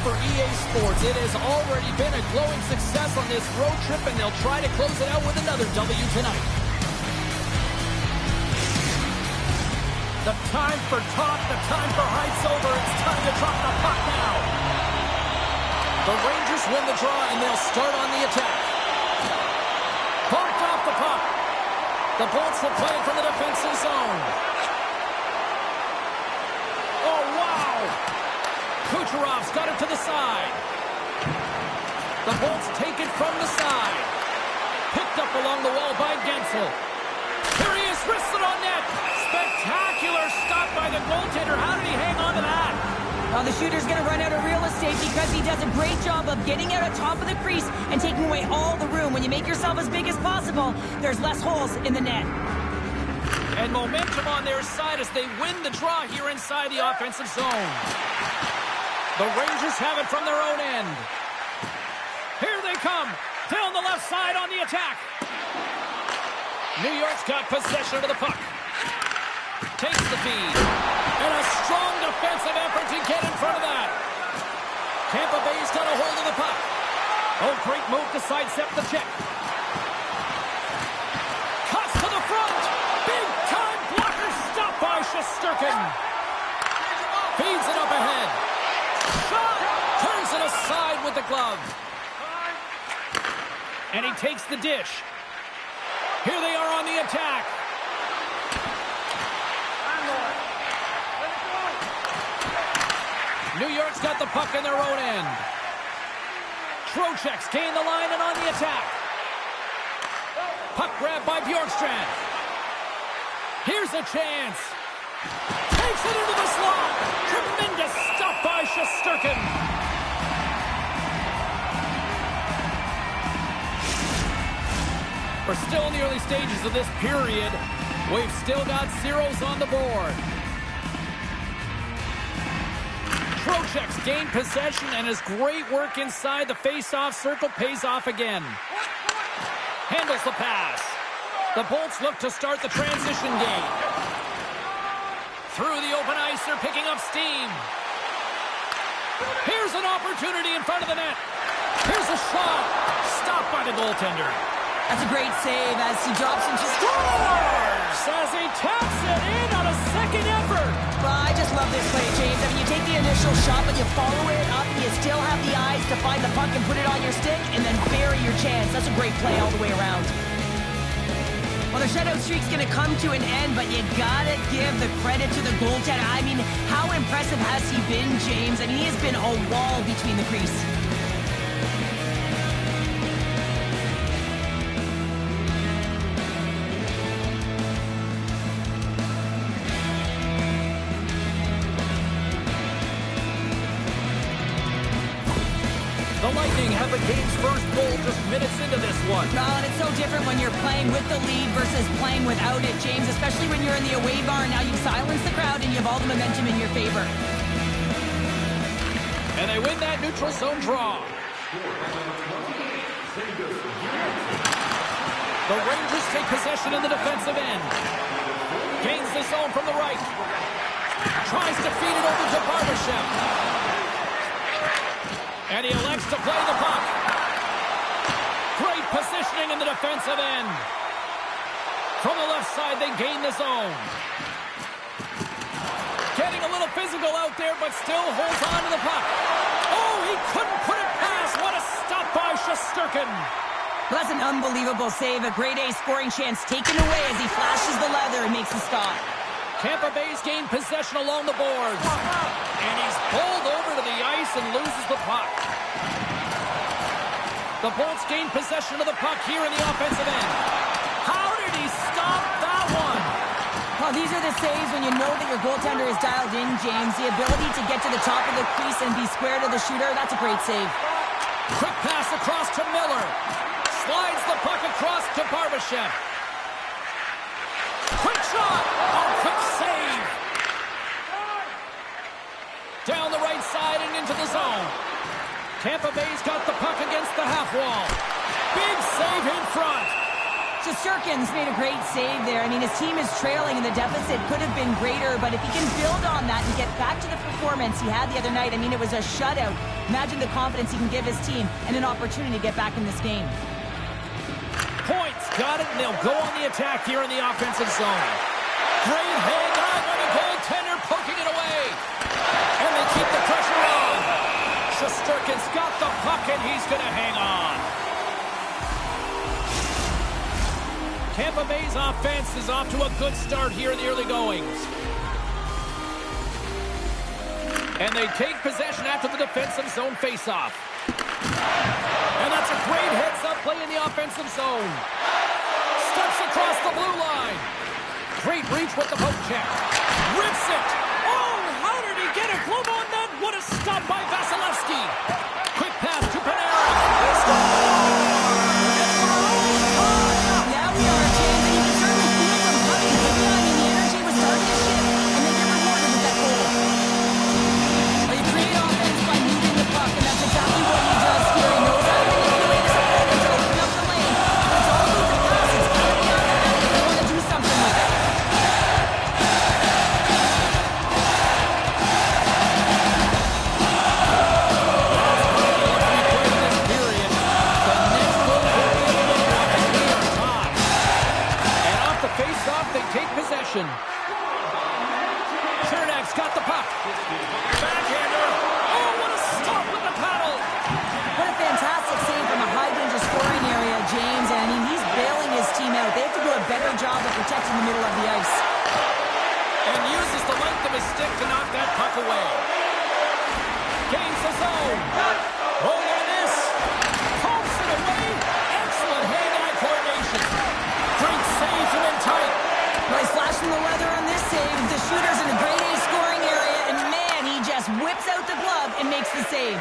For EA Sports, it has already been a glowing success on this road trip, and they'll try to close it out with another W tonight. The time for talk, the time for hype's over. It's time to drop the puck now. The Rangers win the draw, and they'll start on the attack. Bumped off the puck. The Bolts will play from the defensive zone. Oh, wow! Kucherov's got it to the side. The Bolts take it from the side. Picked up along the wall by Gensel. Here he is, wristed on net. Spectacular stop by the goaltender. How did he hang on to that? Well, the shooter's going to run out of real estate because he does a great job of getting out on top of the crease and taking away all the room. When you make yourself as big as possible, there's less holes in the net. And momentum on their side as they win the draw here inside the offensive zone. The Rangers have it from their own end. Here they come. Down the left side on the attack. New York's got possession of the puck. Takes the feed. And a strong defensive effort to get in front of that. Tampa Bay's got a hold of the puck. Oh, great move to sidestep the check. Cuts to the front. Big time blocker stopped by Shesterkin. Feeds it up ahead. Shot! Turns it aside with the glove. And he takes the dish. Here they are on the attack. New York's got the puck in their own end. Trocheck's gained the line and on the attack. Puck grab by Bjorkstrand. Here's a chance. Takes it into the slot. Tremendous stuff by Shesterkin. We're still in the early stages of this period. We've still got zeros on the board. Trocheck's gained possession, and his great work inside the face-off circle pays off again. Handles the pass. The Bolts look to start the transition game. Through the open ice, they're picking up steam. Here's an opportunity in front of the net. Here's a shot. Stopped by the goaltender. That's a great save as he drops and just scores as he taps it in on a second effort. Well, I just love this play, James. I mean, you take the initial shot, but you follow it up, and you still have the eyes to find the puck and put it on your stick, and then bury your chance. That's a great play all the way around. Well, the shutout streak's going to come to an end, but you got to give the credit to the goaltender. I mean, how impressive has he been, James? I mean, he has been a wall between the crease. The Lightning have the game's first goal just minutes into this one. Well, and it's so different when you're playing with the lead versus playing without it, James, especially when you're in the away bar. Now you've silenced the crowd and you have all the momentum in your favor. And they win that neutral zone draw. The Rangers take possession in the defensive end. Gains the zone from the right. Tries to feed it over to Barbashev. And he elects to play the puck. Great positioning in the defensive end. From the left side, they gain the zone. Getting a little physical out there, but still holds on to the puck. Oh, he couldn't put it past. What a stop by Shesterkin. Well, that's an unbelievable save. A grade A scoring chance taken away as he flashes the leather and makes the stop. Tampa Bay's gained possession along the boards. And he's pulled over to the ice and loses the puck. The Bolts gain possession of the puck here in the offensive end. How did he stop that one? Well, these are the saves when you know that your goaltender is dialed in, James. The ability to get to the top of the crease and be square to the shooter, that's a great save. Quick pass across to Miller. Slides the puck across to Barbashev. Quick shot! Oh, quick save! Down the right side and into the zone. Tampa Bay's got the puck against the half wall. Big save in front. Shesterkin's made a great save there. I mean, his team is trailing and the deficit could have been greater, but if he can build on that and get back to the performance he had the other night, I mean, it was a shutout. Imagine the confidence he can give his team and an opportunity to get back in this game. Points, got it, and they'll go on the attack here in the offensive zone. Great hand on by the goaltender, poking it away. And they keep the pressure on. Shesterkin's got the puck, and he's going to hang on. Tampa Bay's offense is off to a good start here in the early goings. And they take possession after the defensive zone faceoff. And that's a great heads-up play in the offensive zone. Steps across the blue line. Great reach with the poke check. Rips it. Oh, how did he get a glove on that? What a stop by Vasilevsky. Quick pass to Panarin. He scores! Now we are, James, and you can certainly feel them coming. But yeah, I mean, the energy was starting to shift, and they get rewarded with that goal. They create offense by moving the puck, and that's exactly what he does here. He knows how to manipulate his opponent to open up the lane. But it's all moving fast. It's got to be automatic if they want to do something with it. They take possession. Chernak's got the puck. Backhander. Oh, what a stop with the paddle. What a fantastic save from a high-danger scoring area, James. And I mean, he's bailing his team out. They have to do a better job of protecting the middle of the ice. And uses the length of his stick to knock that puck away. Gains the zone. Oh, look at this. Pumps it away. Excellent hand-eye coordination. Great save from in tight. Well, he's flashing the leather on this save. The shooter's in a grade A scoring area, and man, he just whips out the glove and makes the save.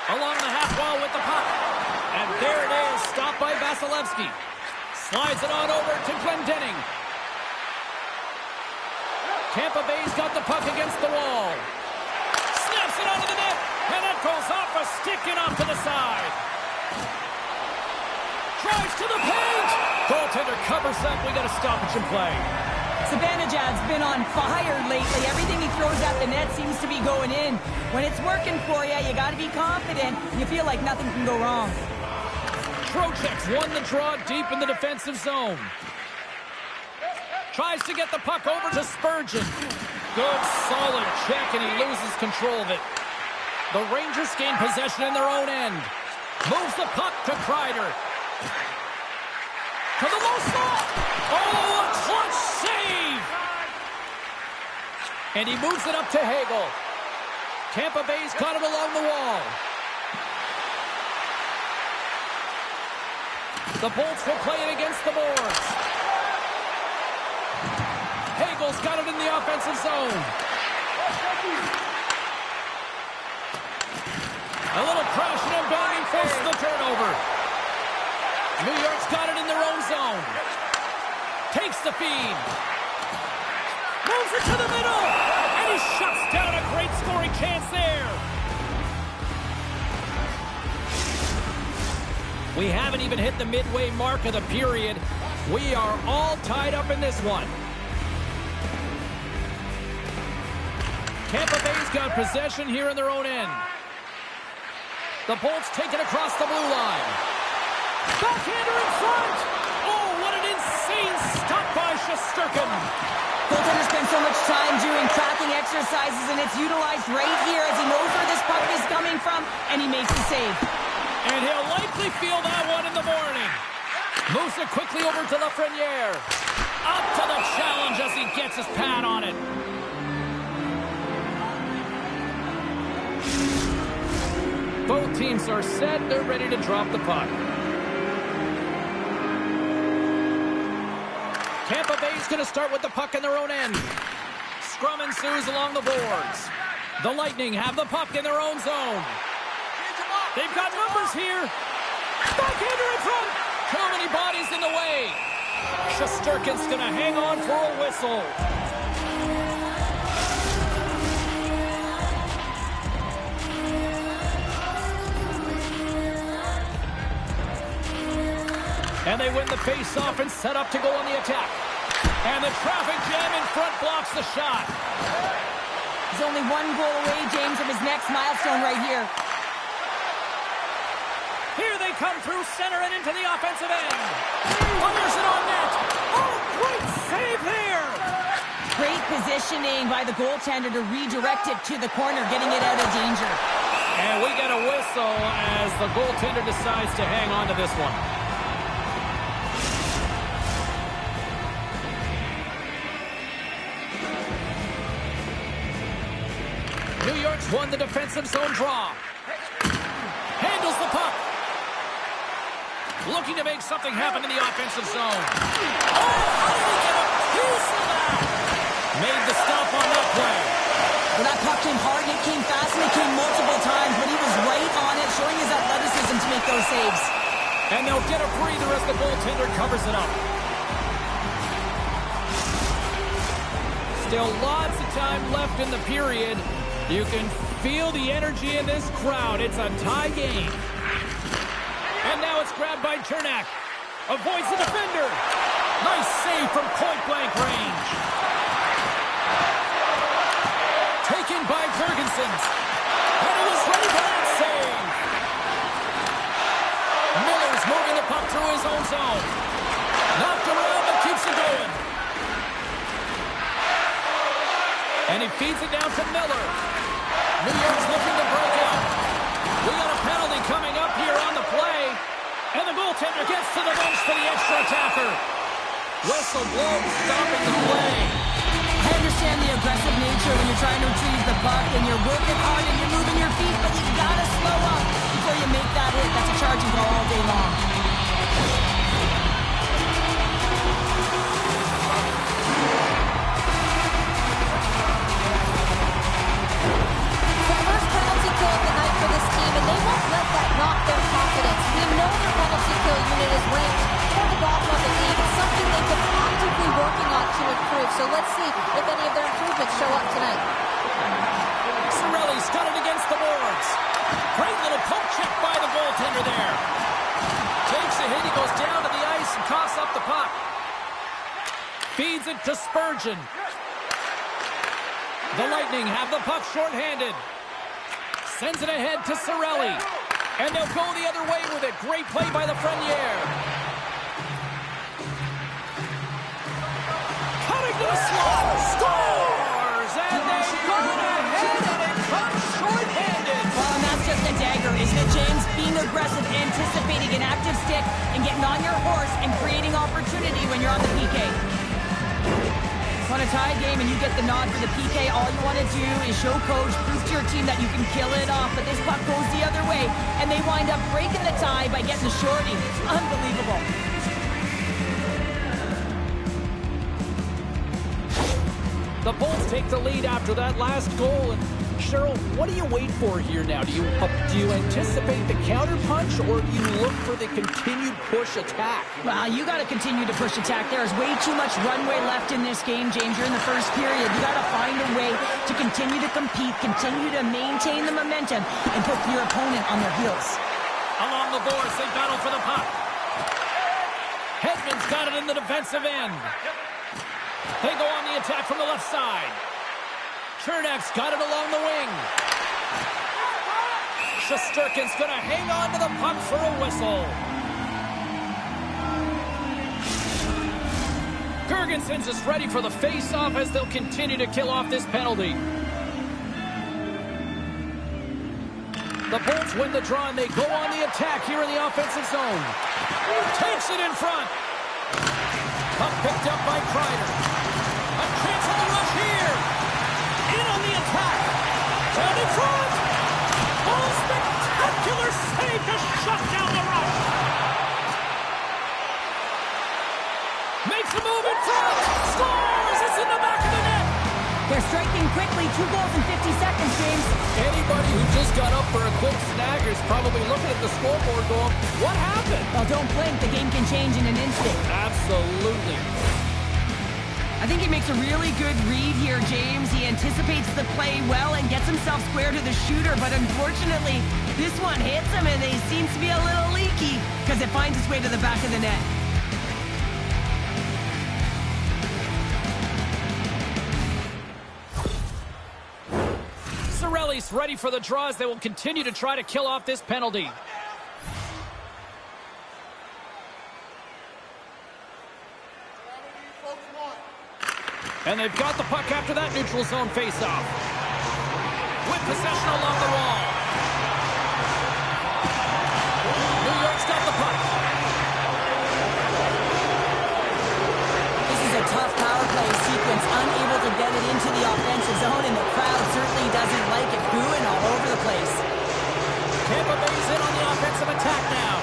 Along the half wall with the puck. And there it is, stopped by Vasilevsky. Slides it on over to Glendening. Tampa Bay's got the puck against the wall. Snaps it onto the net, and it goes off a stick and off to the side. Drives to the paint. Goaltender covers up. We got a stoppage in play. Zibanejad's been on fire lately. Everything he throws at the net seems to be going in. When it's working for you, you got to be confident. You feel like nothing can go wrong. Trocheck's won the draw deep in the defensive zone. Tries to get the puck over to Spurgeon. Good, solid check, and he loses control of it. The Rangers gain possession in their own end. Moves the puck to Kreider. To the low slot. Oh, a clutch save! And he moves it up to Hagel. Tampa Bay's got it along the wall. The Bolts will play it against the boards. Hagel's got it in the offensive zone. A little crashing and banging forces the turnover. New York's got it in their own zone. Takes the feed. Moves it to the middle. And he shuts down a great scoring chance there. We haven't even hit the midway mark of the period. We are all tied up in this one. Tampa Bay's got possession here in their own end. The Bolts take it across the blue line. Backhander in front. Oh, what an insane stop by Shesterkin. Goaltender spends so much time doing tracking exercises, and it's utilized right here as he knows where this puck is coming from, and he makes the save. And he'll likely feel that one in the morning. Moves it quickly over to Lafreniere. Up to the challenge as he gets his pad on it. Both teams are set. They're ready to drop the puck. Tampa Bay's going to start with the puck in their own end. Scrum ensues along the boards. The Lightning have the puck in their own zone. They've got numbers here. Backhander in front. Too many bodies in the way. Shesterkin's going to hang on for a whistle. And they win the face-off and set up to go on the attack. And the traffic jam in front blocks the shot. He's only one goal away, James, from his next milestone right here. Here they come through center and into the offensive end. Fires it on net. Oh, great save there. Great positioning by the goaltender to redirect it to the corner, getting it out of danger. And we get a whistle as the goaltender decides to hang on to this one. New York's won the defensive zone draw. Handles the puck. Looking to make something happen in the offensive zone. Oh, how did he get a piece of that? Made the stop on that play. Well, that puck came hard, and it came fast, and it came multiple times, but he was right on it, showing his athleticism to make those saves. And they'll get a breather as the goaltender covers it up. Still lots of time left in the period. You can feel the energy in this crowd. It's a tie game. And now it's grabbed by Chernak. Avoids the defender. Nice save from point-blank range. Taken by Jurgensen. And he was ready for that save. Miller's moving the puck through his own zone. Knocked around, but keeps it going. And he feeds it down to Miller. New York's looking to break out. We got a penalty coming up here on the play. And the goaltender gets to the bench for the extra attacker. Whistle blows, stopping the play. I understand the aggressive nature when you're trying to retrieve the puck and you're working hard and you're moving your feet, but you gotta slow up before you make that hit. That's a charging goal all day long. And they won't let that knock their confidence. We know their penalty kill unit is ranked for the bottom of the league. It's something they've been actively working on to improve. So let's see if any of their improvements show up tonight. Cirelli's got it against the boards. Great little poke check by the goaltender there. Takes a hit, he goes down to the ice and coughs up the puck. Feeds it to Spurgeon. The Lightning have the puck shorthanded. Sends it ahead to Cirelli. And they'll go the other way with it. Great play by Lafreniere. Cutting to the slot. Scores! And they go ahead and it comes shorthanded. Well, and that's just a dagger, isn't it, James? Being aggressive, anticipating an active stick, and getting on your horse and creating opportunity when you're on the PK. On a tie game and you get the nod for the PK, all you want to do is show coach, prove to your team that you can kill it off, but this puck goes the other way, and they wind up breaking the tie by getting the shorty. Unbelievable. The Bolts take the lead after that last goal, and Cheryl, what do you wait for here now? Do you anticipate the counterpunch, or do you look for the continued push attack? Well, you got to continue to push attack. There is way too much runway left in this game, James. You're in the first period. You got to find a way to continue to compete, continue to maintain the momentum, and put your opponent on their heels. Along the boards, they battle for the puck. Hedman's got it in the defensive end. They go on the attack from the left side. Chernak's got it along the wing. Shesterkin's going to hang on to the puck for a whistle. Girgensons is ready for the face-off as they'll continue to kill off this penalty. The Bolts win the draw, and they go on the attack here in the offensive zone. Takes it in front. Puck picked up by Kreider. A chance on the rush here. In on the attack. Down in front. Oh, spectacular save to shut down the rush. Makes a move in front. Scores. It's in the back of the net. They're striking quickly. 2 goals in 50 seconds, James. Anybody who just got up for a quick snagger is probably looking at the scoreboard going, what happened? Well, don't blink. The game can change in an instant. Absolutely. I think he makes a really good read here, James. He anticipates the play well and gets himself square to the shooter, but unfortunately, this one hits him and he seems to be a little leaky because it finds its way to the back of the net. Cirelli's ready for the draws. They will continue to try to kill off this penalty. And they've got the puck after that neutral zone faceoff. With possession along the wall. New York's got the puck. This is a tough power play sequence, unable to get it into the offensive zone, and the crowd certainly doesn't like it, booing all over the place. Tampa Bay's in on the offensive attack now.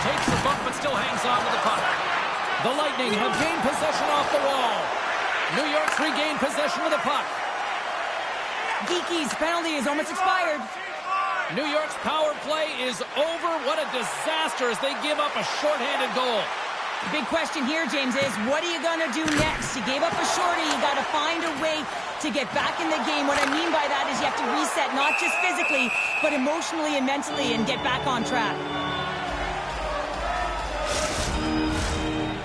Takes the bump but still hangs on to the puck. The Lightning have gained possession off the wall. New York's regained possession of the puck. Geeky's penalty is almost expired. New York's power play is over. What a disaster as they give up a shorthanded goal. The big question here, James, is what are you going to do next? You gave up a shorty. You got to find a way to get back in the game. What I mean by that is you have to reset, not just physically, but emotionally and mentally, and get back on track.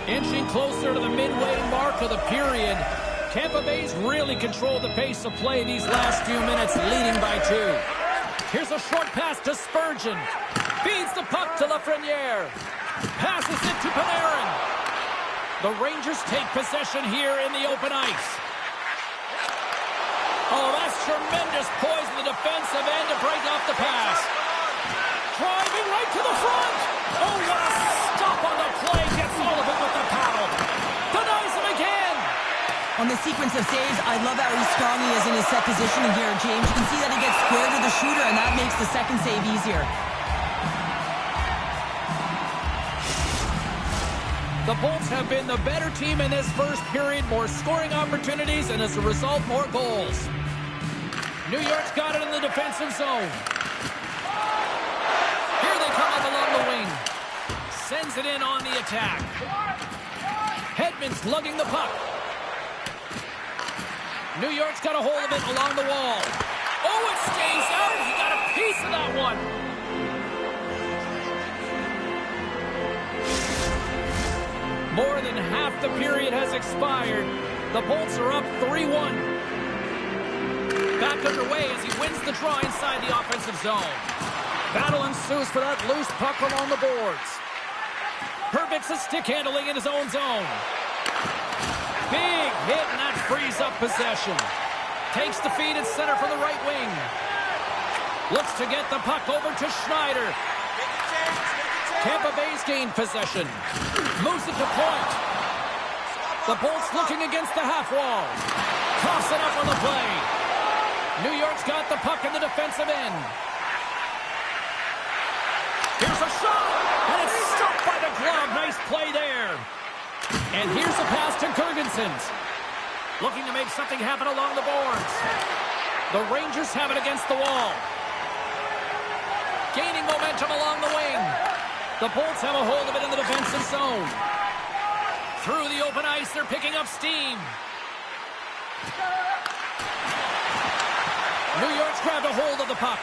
Inching closer to the midway mark of the period. Tampa Bay's really controlled the pace of play these last few minutes, leading by 2. Here's a short pass to Spurgeon. Feeds the puck to Lafreniere. Passes it to Panarin. The Rangers take possession here in the open ice. Oh, that's tremendous poise in the defensive end to break off the pass. Driving right to the front. Oh, what a stop on the play. Gets all of it with the paddle. Denies him again. On the sequence of saves, I love how strong he is in his set positioning here, James. You can see that he gets square to the shooter, and that makes the second save easier. The Bolts have been the better team in this first period. More scoring opportunities, and as a result, more goals. New York's got it in the defensive zone. Here they come up along the wing. Sends it in on the attack. Hedman's lugging the puck. New York's got a hold of it along the wall. Oh, it stays out. He got a piece of that one. More than half the period has expired. The Bolts are up 3-1. Back underway as he wins the draw inside the offensive zone. Battle ensues for that loose puck along the boards. Herbeck's a stick handling in his own zone. Big hit, and that frees up possession. Takes the feed at center from the right wing. Looks to get the puck over to Schneider. Tampa Bay's gained possession. Moves it to point. The Bolts looking against the half wall. Coughs it up on the play. New York's got the puck in the defensive end. Here's a shot, and it's stopped by the glove. Nice play there. And here's a pass to Girgensons. Looking to make something happen along the boards. The Rangers have it against the wall. Gaining momentum along the wing. The Bolts have a hold of it in the defensive zone. Through the open ice, they're picking up steam. New York's grabbed a hold of the puck.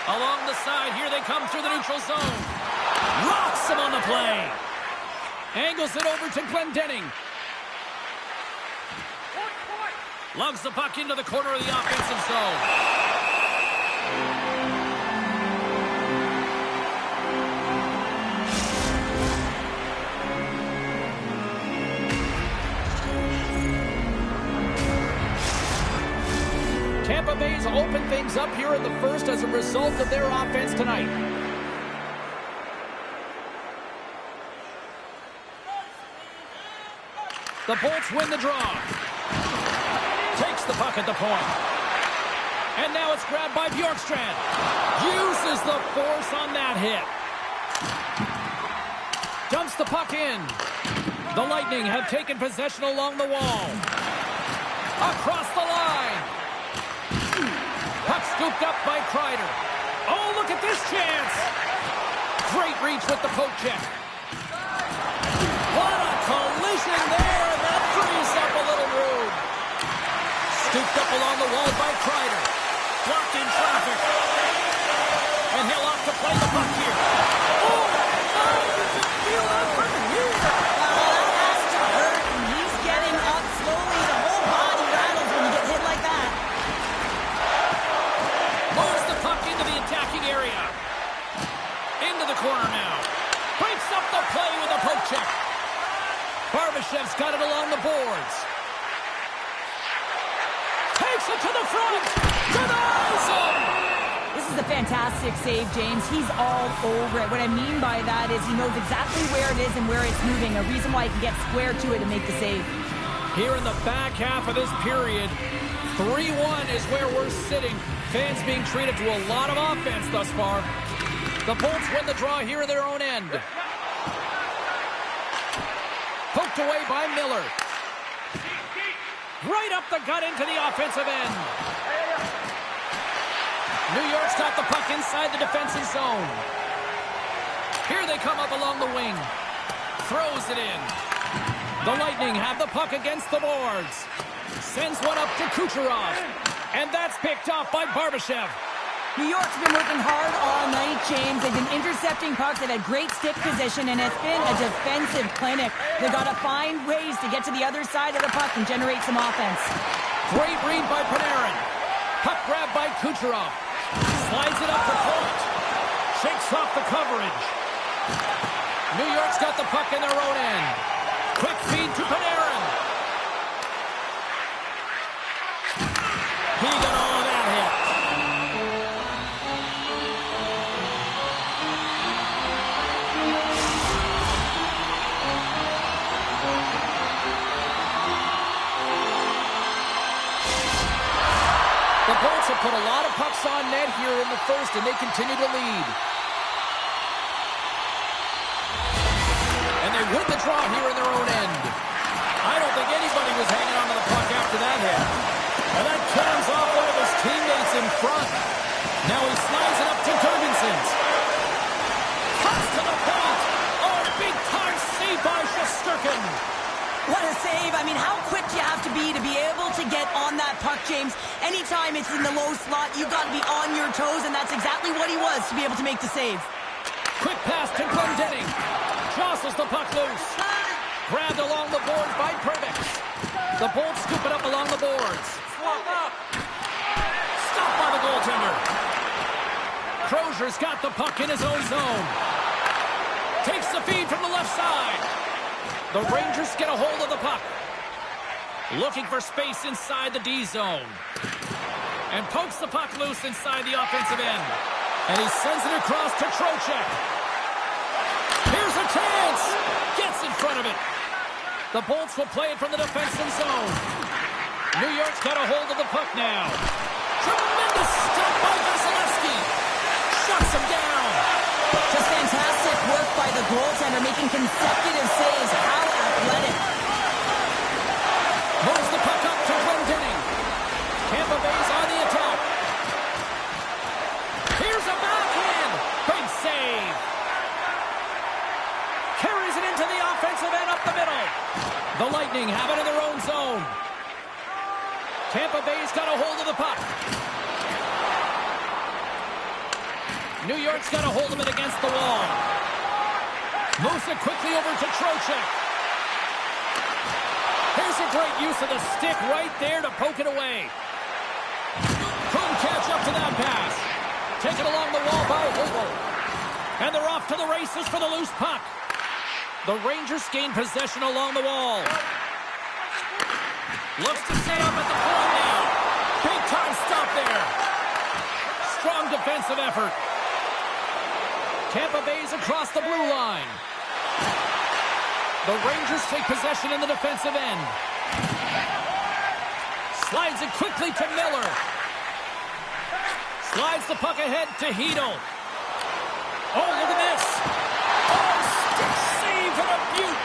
Along the side, here they come through the neutral zone. Rocks him on the play. Angles it over to Glendening. Lugs the puck into the corner of the offensive zone. Tampa Bay's opened things up here in the first as a result of their offense tonight. The Bolts win the draw. Takes the puck at the point. And now it's grabbed by Bjorkstrand. Uses the force on that hit. Dumps the puck in. The Lightning have taken possession along the wall. Across the line. Puck scooped up by Kreider. Oh, look at this chance. Great reach with the poke check. What a collision there. That frees up a little room. Scooped up along the wall by Kreider. Blocked in traffic. And he'll off to play the puck here. Oh, how does it feel up from here? That has to hurt, and he's getting up slowly. The whole body rattles when you get hit like that. Moves the puck into the attacking area. Into the corner now. Breaks up the play with a poke check. Barbashev's got it along the boards. Takes it to the front. Denies him. This is a fantastic save, James. He's all over it. What I mean by that is he knows exactly where it is and where it's moving. A reason why he can get square to it and make the save. Here in the back half of this period, 3-1 is where we're sitting. Fans being treated to a lot of offense thus far. The Bolts win the draw here in their own end. Poked away by Miller. Right up the gut into the offensive end. New York's got the puck inside the defensive zone. Here they come up along the wing. Throws it in. The Lightning have the puck against the boards. Sends one up to Kucherov. And that's picked off by Barbashev. New York's been working hard all night, James. They've been intercepting pucks. They've had great stick position, and it's been a defensive clinic. They've got to find ways to get to the other side of the puck and generate some offense. Great read by Panarin. Puck grab by Kucherov. Slides it up the point. Shakes off the coverage. New York's got the puck in their own end. Quick feed to Panarin. He got all of that hit. The Bolts have put a lot of pucks on net here in the first, and they continue to lead. And they win the draw here in their own end. I don't think anybody was hanging on to the puck after that hit. And that turns off one of his teammates in front. Now he slides it up to Jorgensen's. Cuts to the point. Oh, big-time save by Shesterkin. What a save. I mean, how quick you have to be able to get on that puck, James. Anytime it's in the low slot, you've got to be on your toes, and that's exactly what he was to be able to make the save. Quick pass to Glendening. Jostles the puck loose. Grabbed along the boards by Perbix. The Bolts scoop it up along the boards. Stopped by the goaltender. Crozier's got the puck in his own zone. Takes the feed from the left side. The Rangers get a hold of the puck. Looking for space inside the D zone. And pokes the puck loose inside the offensive end. And he sends it across to Trocheck. Here's a chance. Gets in front of it. The Bolts will play it from the defensive zone. New York's got a hold of the puck now. Tremendous stop by Vasilevsky. Shuts him down. Just fantastic work by the goaltender, making consecutive saves. How athletic. Lightning have it in their own zone. Tampa Bay's got a hold of the puck. New York's got a hold of it against the wall. Moves it quickly over to Trocheck. Here's a great use of the stick right there to poke it away. Couldn't catch up to that pass. Taken along the wall by Hagel. And they're off to the races for the loose puck. The Rangers gain possession along the wall. Looks to stay up at the point now. Big time stop there. Strong defensive effort. Tampa Bay's across the blue line. The Rangers take possession in the defensive end. Slides it quickly to Miller. Slides the puck ahead to Hagel. Oh, look at this. Oh, stick save and a beaut.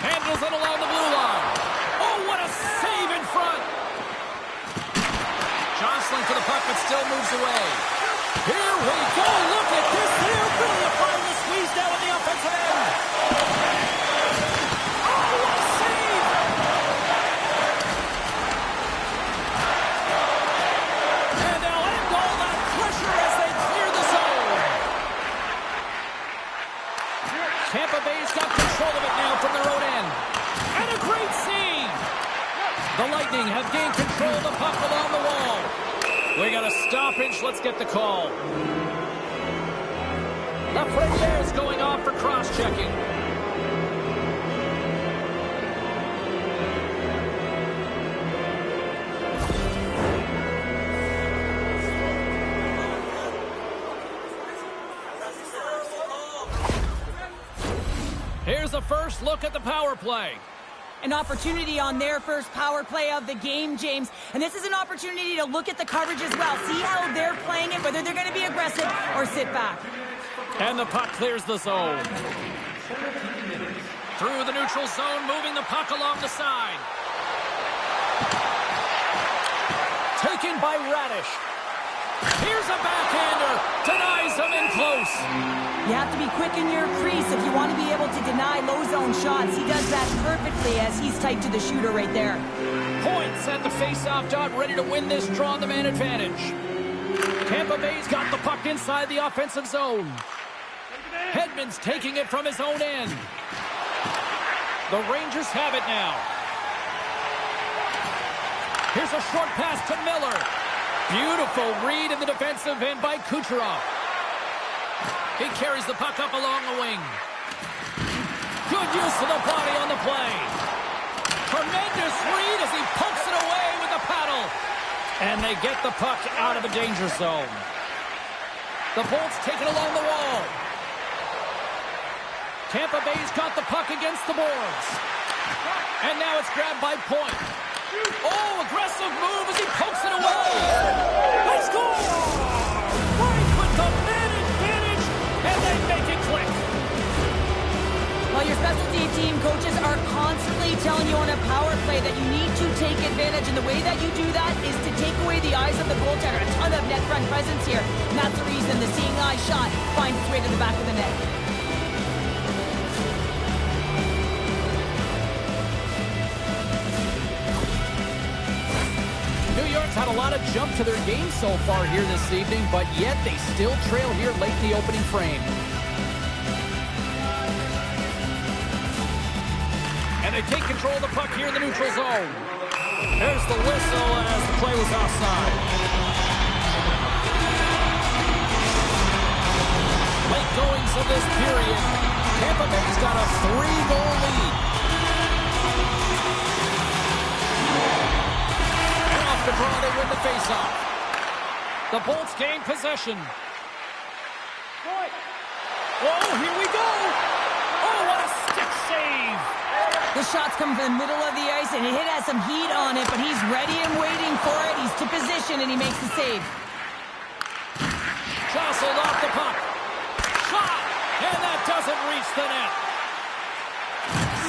Handles it along the blue line. Oh, what a save in front. Jostling for the puck, but still moves away. Here we go. Look at this. They're really applying the squeeze down on the offensive end. Oh, what a save. And they'll end all that pressure as they clear the zone. Tampa Bay's got control of it now from their own end. And a great save. The Lightning have gained control of the puck along the wall. We got a stoppage. Let's get the call. Lafreniere is going off for cross-checking. Here's the first look at the power play. An opportunity on their first power play of the game, James. And this is an opportunity to look at the coverage as well. See how they're playing it, whether they're going to be aggressive or sit back. And the puck clears the zone. Through the neutral zone, moving the puck along the side. Taken by Radish. Here's a backhander. Denies him in close. You have to be quick in your crease if you want to be able to deny low zone shots. He does that perfectly as he's tight to the shooter right there. Points at the face-off dot, ready to win this draw on the man advantage. Tampa Bay's got the puck inside the offensive zone. Hedman's taking it from his own end. The Rangers have it now. Here's a short pass to Miller. Beautiful read in the defensive end by Kucherov. He carries the puck up along the wing. Good use of the body on the play. Tremendous read as he pokes it away with a paddle. And they get the puck out of the danger zone. The Bolts take it along the wall. Tampa Bay's got the puck against the boards. And now it's grabbed by Point. Oh, aggressive move as he pokes it away. They score! Right with the man advantage, and they make it click. Well, your specialty team coaches are constantly telling you on a power play that you need to take advantage, and the way that you do that is to take away the eyes of the goaltender. A ton of net front presence here, and that's the reason the seeing eye shot finds its way to the back of the net. New York's had a lot of jump to their game so far here this evening, but yet they still trail here late in the opening frame. And they take control of the puck here in the neutral zone. There's the whistle as the play was offside. Late goings of this period. Tampa Bay's got a 3-goal lead. And off the draw, they win the faceoff. The Bolts gain possession. Oh, here we go. Oh, what a stick save. The shot's come from the middle of the ice, and it has some heat on it, but he's ready and waiting for it. He's to position, and he makes the save. Jostled off the puck. Shot! And that doesn't reach the net.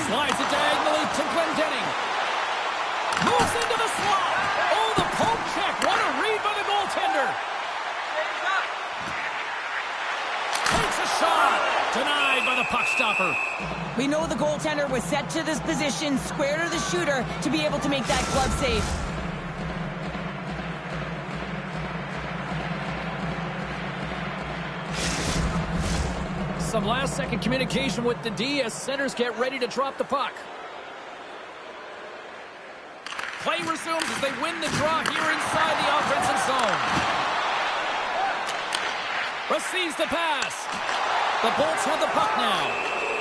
Slides it diagonally to Glendening. Moves into the slot. Oh, the poke check. What a read by the goaltender. Takes a shot. Denied by the puck stopper. We know the goaltender was set to this position, square to the shooter, to be able to make that glove save. Some last-second communication with the D as centers get ready to drop the puck. Play resumes as they win the draw here inside the offensive zone. Receives the pass. The Bolts with the puck now.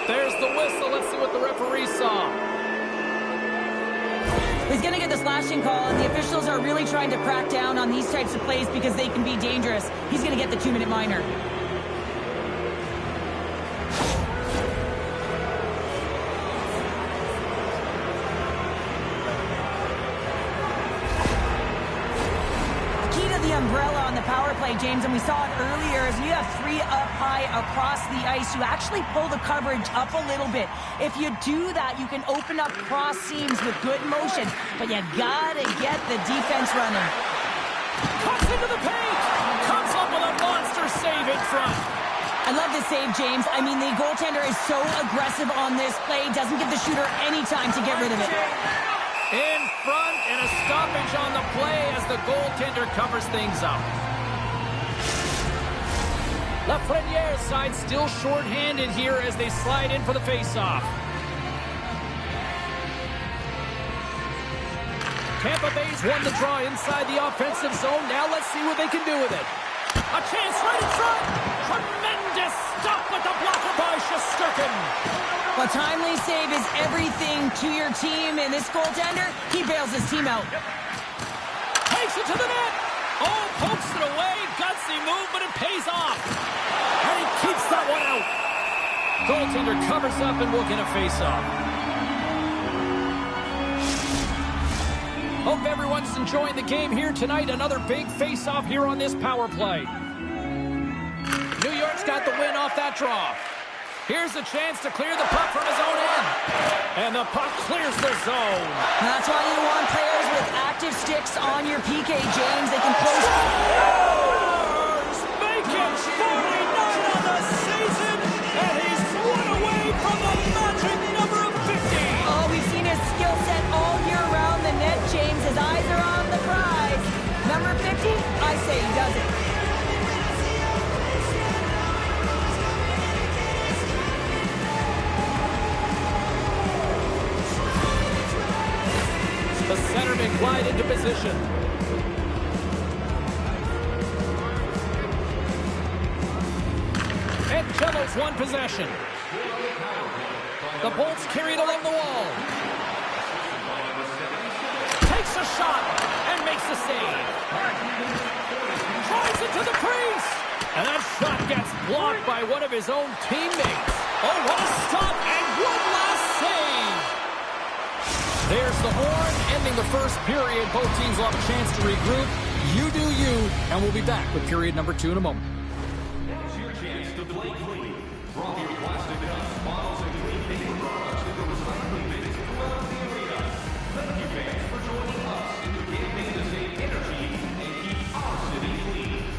There's the whistle. Let's see what the referee saw. He's going to get the slashing call, and the officials are really trying to crack down on these types of plays because they can be dangerous. He's going to get the 2-minute minor. Umbrella on the power play, James, and we saw it earlier. As you have 3 up high across the ice, you actually pull the coverage up a little bit. If you do that, you can open up cross seams with good motion, but you gotta get the defense running. Cuts into the paint, comes up with a monster save in front. I love this save, James. I mean, the goaltender is so aggressive on this play, doesn't give the shooter any time to get rid of it. In front, and a stoppage on the play as the goaltender covers things up. Lafreniere's side still short-handed here as they slide in for the face-off. Tampa Bay's won the draw inside the offensive zone. Now let's see what they can do with it. A chance right in front. Tremendous stop with the blocker by Shesterkin. A timely save is everything to your team, and this goaltender, he bails his team out. Takes it to the net. Oh, pokes it away. Gutsy move, but it pays off. And he keeps that one out. Goaltender covers up and will get a face-off. Hope everyone's enjoying the game here tonight. Another big face-off here on this power play. New York's got the win off that draw. Here's a chance to clear the puck from his own end. And the puck clears the zone. That's why you want players with active sticks on your PK, James. They can close. Make it 49 on the season. And he's one away from the magic number of 50. Oh, we've seen his skill set all year around the net, James. His eyes are on the prize. Number 50, I say he does it. The centerman glide into position. And Cello's won possession. The Bolts carry it along the wall. Takes a shot and makes the save. Drives it to the crease. And that shot gets blocked by one of his own teammates. Oh, what a stop and one last save. There's the horn, ending the first period. Both teams will have a chance to regroup. You do you, and we'll be back with period number 2 in a moment. It's your chance to play clean. Drop your plastic cups, bottles, and clean paper products to the recycling bins throughout the arena. Thank you, fans, for joining us in the campaign to save energy and keep our city clean.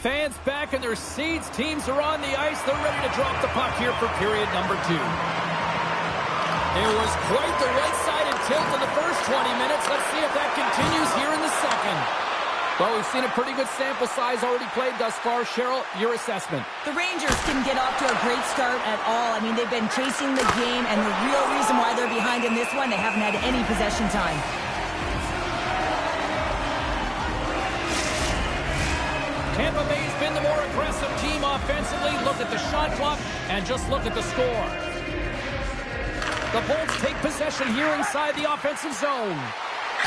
Fans back in their seats. Teams are on the ice. They're ready to drop the puck here for period number 2. It was quite the right-sided tilt in the first 20 minutes. Let's see if that continues here in the second. Well, we've seen a pretty good sample size already played thus far. Cheryl, your assessment. The Rangers didn't get off to a great start at all. I mean, they've been chasing the game, and the real reason why they're behind in this one, they haven't had any possession time. Tampa Bay's been the more aggressive team offensively. Look at the shot clock and just look at the score. The Bolts take possession here inside the offensive zone.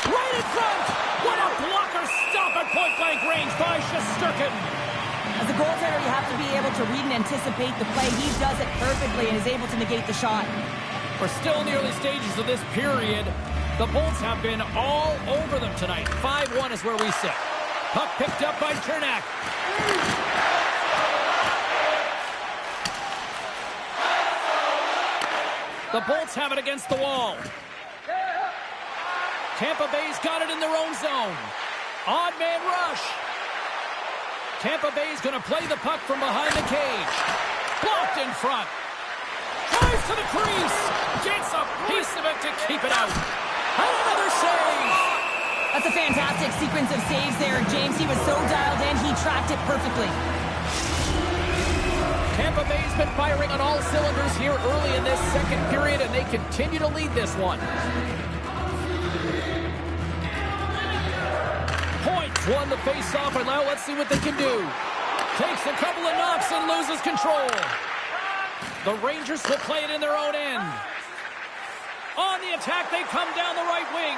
Right in front! What a blocker stop at point-blank range by Shesterkin. As a goaltender, you have to be able to read and anticipate the play. He does it perfectly and is able to negate the shot. We're still in the early stages of this period. The Bolts have been all over them tonight. 5-1 is where we sit. Puck picked up by Chernak. The Bolts have it against the wall. Tampa Bay's got it in their own zone. Odd man rush. Tampa Bay's going to play the puck from behind the cage. Blocked in front. Drives to the crease. Gets a piece of it to keep it out. And another save. That's a fantastic sequence of saves there, James. He was so dialed in, he tracked it perfectly. Tampa Bay's been firing on all cylinders here early in this second period, and they continue to lead this one. Points won the face-off, and now let's see what they can do. Takes a couple of knocks and loses control. The Rangers will play it in their own end. On the attack, they come down the right wing.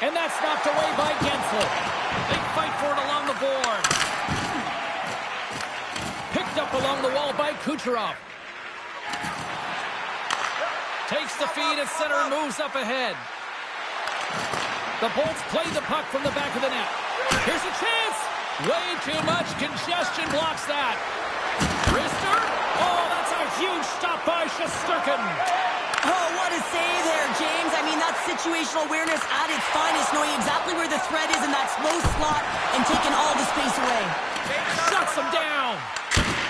And that's knocked away by Gensel. They fight for it along the board. Picked up along the wall by Kucherov. Takes the feed at center and moves up ahead. The Bolts play the puck from the back of the net. Here's a chance. Way too much congestion blocks that. Rister. Oh, that's a huge stop by Shesterkin. Oh, what a save there, James. I mean, that's situational awareness at its finest, knowing exactly where the threat is in that slow slot and taking all the space away. Shuts him down.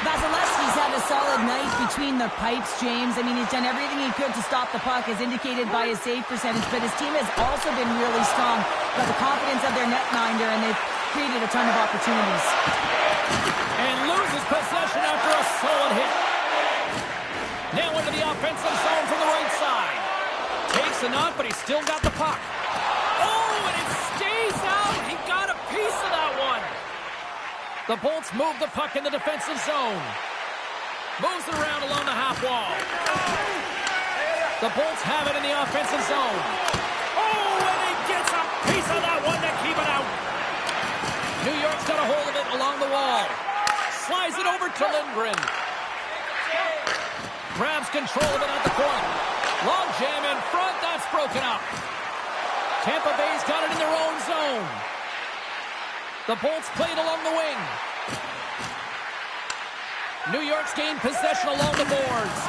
Vasilevsky's had a solid night between the pipes, James. I mean, he's done everything he could to stop the puck, as indicated by his save percentage, but his team has also been really strong. Got the confidence of their netminder, and they've created a ton of opportunities. And loses possession after a solid hit. Now into the offensive zone from the right side. Takes a knock, but he's still got the puck. Oh, and it stays out. He got a piece of that one. The Bolts move the puck in the defensive zone. Moves it around along the half wall. The Bolts have it in the offensive zone. Oh, and he gets a piece of that one to keep it out. New York's got a hold of it along the wall. Slides it over to Lindgren. Grabs control of it at the point. Long jam in front. That's broken up. Tampa Bay's got it in their own zone. The Bolts played along the wing. New York's gained possession along the boards.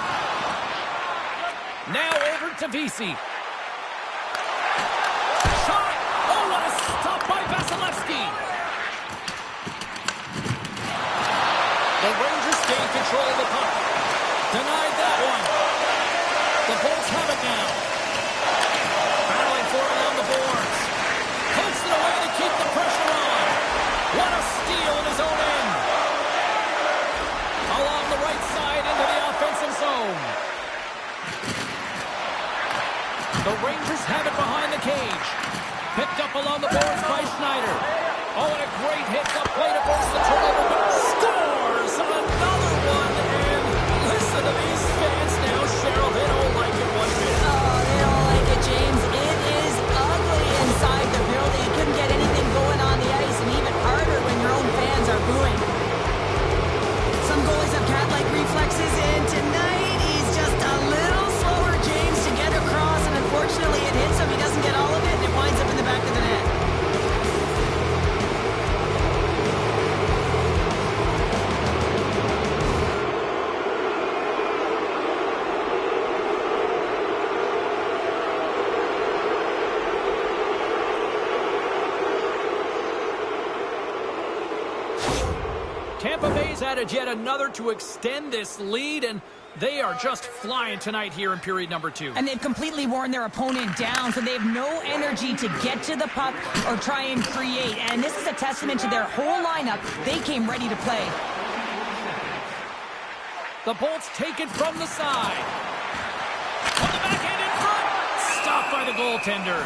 Now over to Vesey. Shot. Oh, what a stop by Vasilevsky. The Rangers gain control of the puck. Denied that one. The Bolts have it now. Battling for it along the boards. Pokes it away to keep the pressure on. What a steal in his own end. Along the right side into the offensive zone. The Rangers have it behind the cage. Picked up along the boards by Schneider. Oh, and a great hit up play to force the turnover, but scores another one. And listen to these fans now, Cheryl. They don't like it one bit. Oh, they don't like it, James. It is ugly inside the building. You couldn't get anything going on the ice, and even harder when your own fans are booing. Some goalies have cat-like reflexes, and tonight he's just a little slower, James, to get across, and unfortunately it hits him. He doesn't get all of it, and it winds up in the back of the net. Tampa Bay's added yet another to extend this lead, and they are just flying tonight here in period number 2. And they've completely worn their opponent down, so they have no energy to get to the puck or try and create. And this is a testament to their whole lineup. They came ready to play. The Bolts take it from the side. On the backhand in front. Stopped by the goaltender.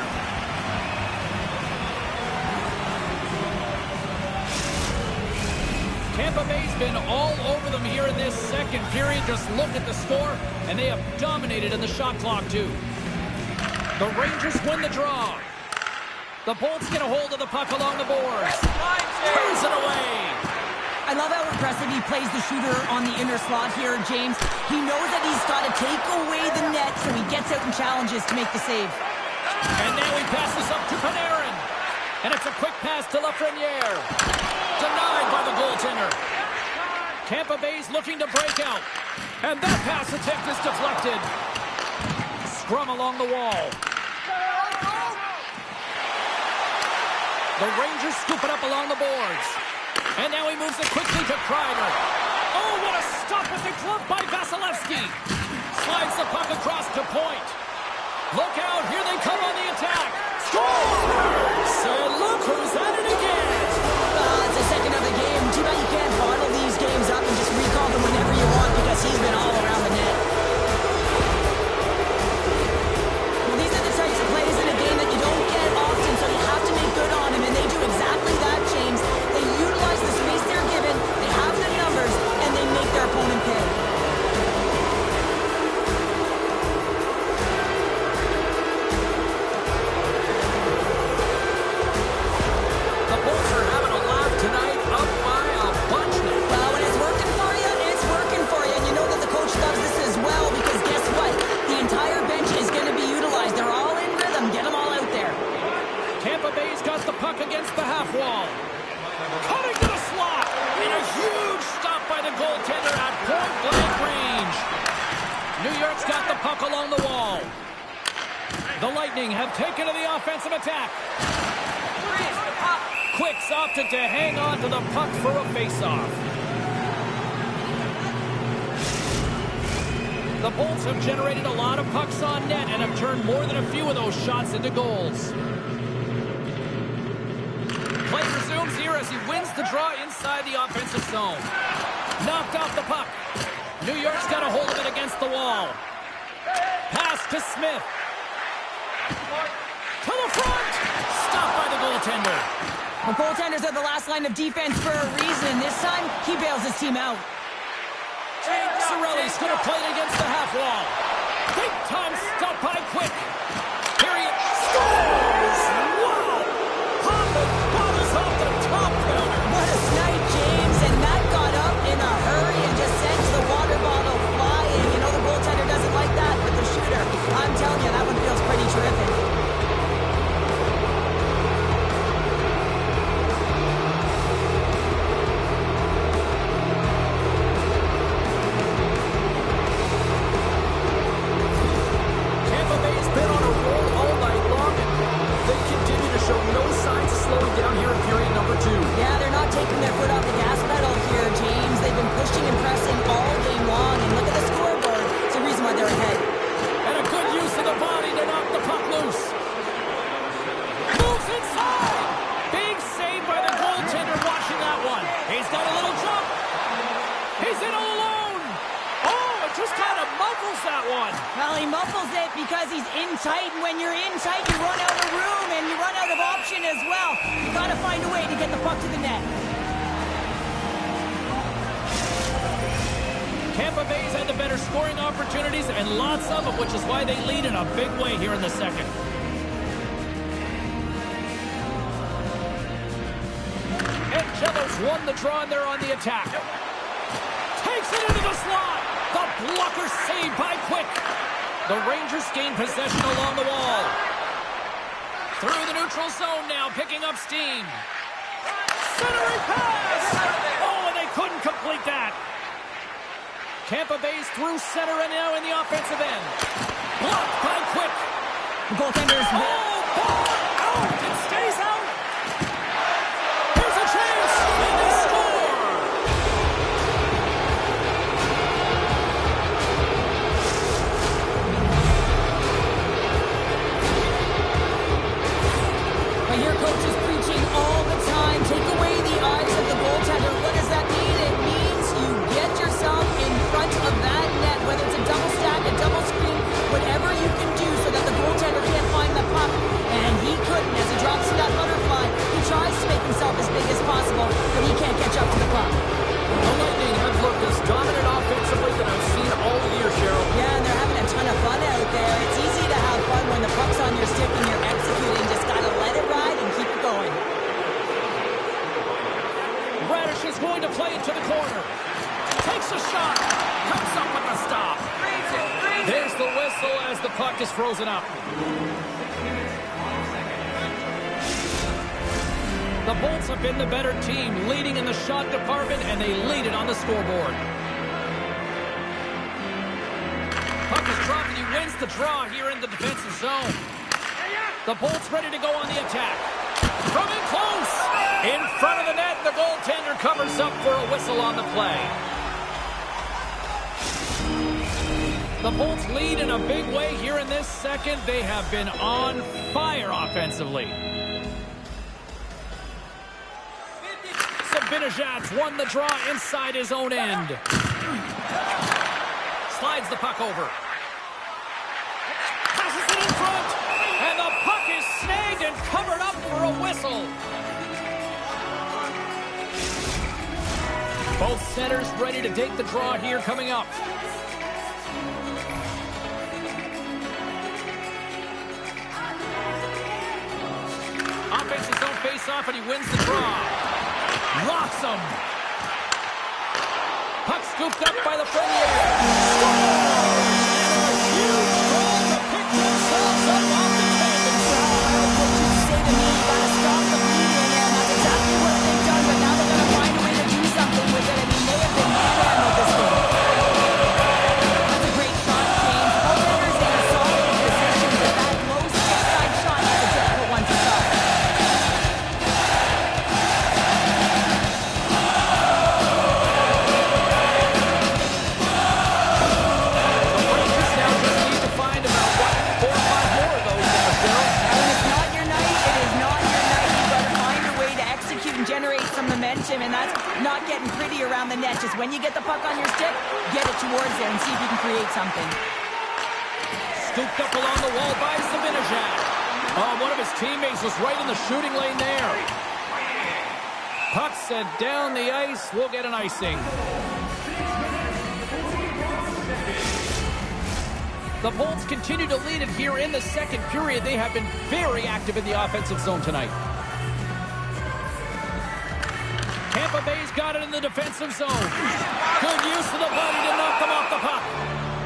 Tampa Bay's been all over them here in this second period. Just look at the score, and they have dominated in the shot clock, too. The Rangers win the draw. The Bolts get a hold of the puck along the boards. Turns it away. I love how aggressive he plays the shooter on the inner slot here, James. He knows that he's got to take away the net, so he gets out and challenges to make the save. And now he passes up to Panarin. And it's a quick pass to Lafreniere. Denied by the goaltender. Tampa Bay's looking to break out. And that pass attempt is deflected. Scrum along the wall. The Rangers scoop it up along the boards. And now he moves it quickly to Kreider. Oh, what a stop with the glove by Vasilevsky. Slides the puck across to point. Look out, here they come on the attack. Scores! And look who's at it again. It's the second of the game. Too bad you can't bottle these games up and just recall them whenever you want, because he's been all around the net. Well, these are the types of plays in a game that you don't get often, so you have to make good on him, and they do exactly that, James. They utilize the space they're given, they have the numbers, and they make their opponent pay. Tonight, up by a bunch. Well, when it's working for you, it's working for you. And you know that the coach loves this as well, because guess what? The entire bench is going to be utilized. They're all in rhythm. Get them all out there. Tampa Bay's got the puck against the half wall. Cutting to the slot. And a huge stop by the goaltender at point-blank range. New York's got the puck along the wall. The Lightning have taken to the offensive attack. Quicks opted to hang on to the puck for a face-off. The Bolts have generated a lot of pucks on net and have turned more than a few of those shots into goals. Play resumes here as he wins the draw inside the offensive zone. Knocked off the puck. New York's got a hold of it against the wall. Pass to Smith. To the front. Stopped by the goaltender. The goaltenders are the last line of defense for a reason. This time, he bails his team out. Cirelli's going to play it against the half wall. Big time stop by Quick. Period. Scores! Wow! Popping bottles off the top counter. What a snipe, James. And that got up in a hurry and just sends the water bottle flying. You know the goaltender doesn't like that, but the shooter, I'm telling you, that one feels pretty terrific. Yeah, they're not taking their foot off the gas pedal here, James. They've been pushing and pressing all game long, and look at the scoreboard. It's the reason why they're ahead. And a good use of the body to knock the puck loose. Moves inside. Big save by the goaltender watching that one. He's got a little jump. He's in all alone. Oh, it just kind of muffles that one. Well, he muffles it because he's in tight, and when you're in tight, you run out of room, and you run out of option as well. You got to find a way to get the puck to the net. Tampa Bay's had the better scoring opportunities, and lots of them, which is why they lead in a big way here in the second. And Jello's won the draw, and they're on the attack. Takes it into the slot. The blocker saved by Quick. The Rangers gain possession along the wall. Through the neutral zone now, picking up steam. Centering pass! Oh, and they couldn't complete that. Tampa Bay's through center and now in the offensive end. Blocked by Quick. The goaltender's ball out. It stays out. Here's a chance. And they score. whistle as the puck is frozen up. The Bolts have been the better team, leading in the shot department, and they lead it on the scoreboard. Puck is dropped, and he wins the draw here in the defensive zone. The Bolts ready to go on the attack. From in close! In front of the net, the goaltender covers up for a whistle on the play. The Bolts lead in a big way here in this second. They have been on fire offensively. Sabinajad's won the draw inside his own end. Slides the puck over. Passes it in front. And the puck is snagged and covered up for a whistle. Both centers ready to take the draw here coming up. Offensive zone face-off, and he wins the draw. Locks him. Puck scooped up by the Premier. And a huge goal to pick themselves up off the table. What you say to me, you gotta stop the bleeding, and that's exactly what they've done, but now they're gonna find a way to do something with it. I mean, they have been man-to-man with this one. That's a great shot, James. Goaltenders in a solid position, but that low stick-side shot is a difficult one to stop. And that's not getting pretty around the net. Just when you get the puck on your stick, get it towards there and see if you can create something. Scooped up along the wall by Sabinajad. Oh, one of his teammates was right in the shooting lane there. Puck sent down the ice. We'll get an icing. The Bolts continue to lead it here in the second period. They have been very active in the offensive zone tonight. Tampa Bay's got it in the defensive zone. Good use of the body to knock them off the puck.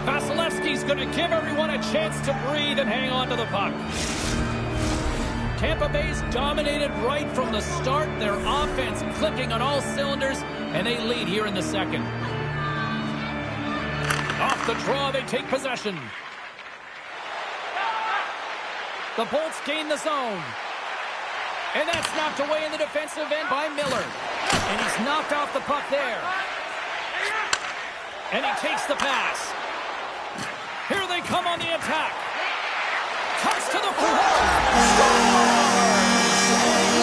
Vasilevsky's going to give everyone a chance to breathe and hang on to the puck. Tampa Bay's dominated right from the start. Their offense clicking on all cylinders, and they lead here in the second. Off the draw, they take possession. The Bolts gain the zone. And that's knocked away in the defensive end by Miller. And he's knocked off the puck there. And he takes the pass. Here they come on the attack. Cuts to the floor.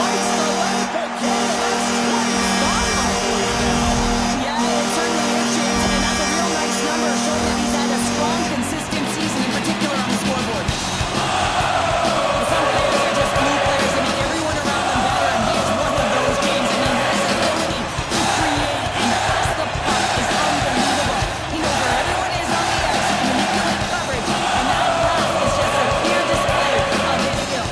Lights the lamp again. That's 25. Yeah, it certainly is, James. And that's a real nice number, showing that he's had a strong, consistent season, in particular on the scoreboard. Some players are just blue players and make everyone around them better, and he is one of those, James. I mean, his ability to create and pass the puck is unbelievable. He knows where everyone is on the ice, he can manipulate coverage, and that pass is just a clear display of his skill.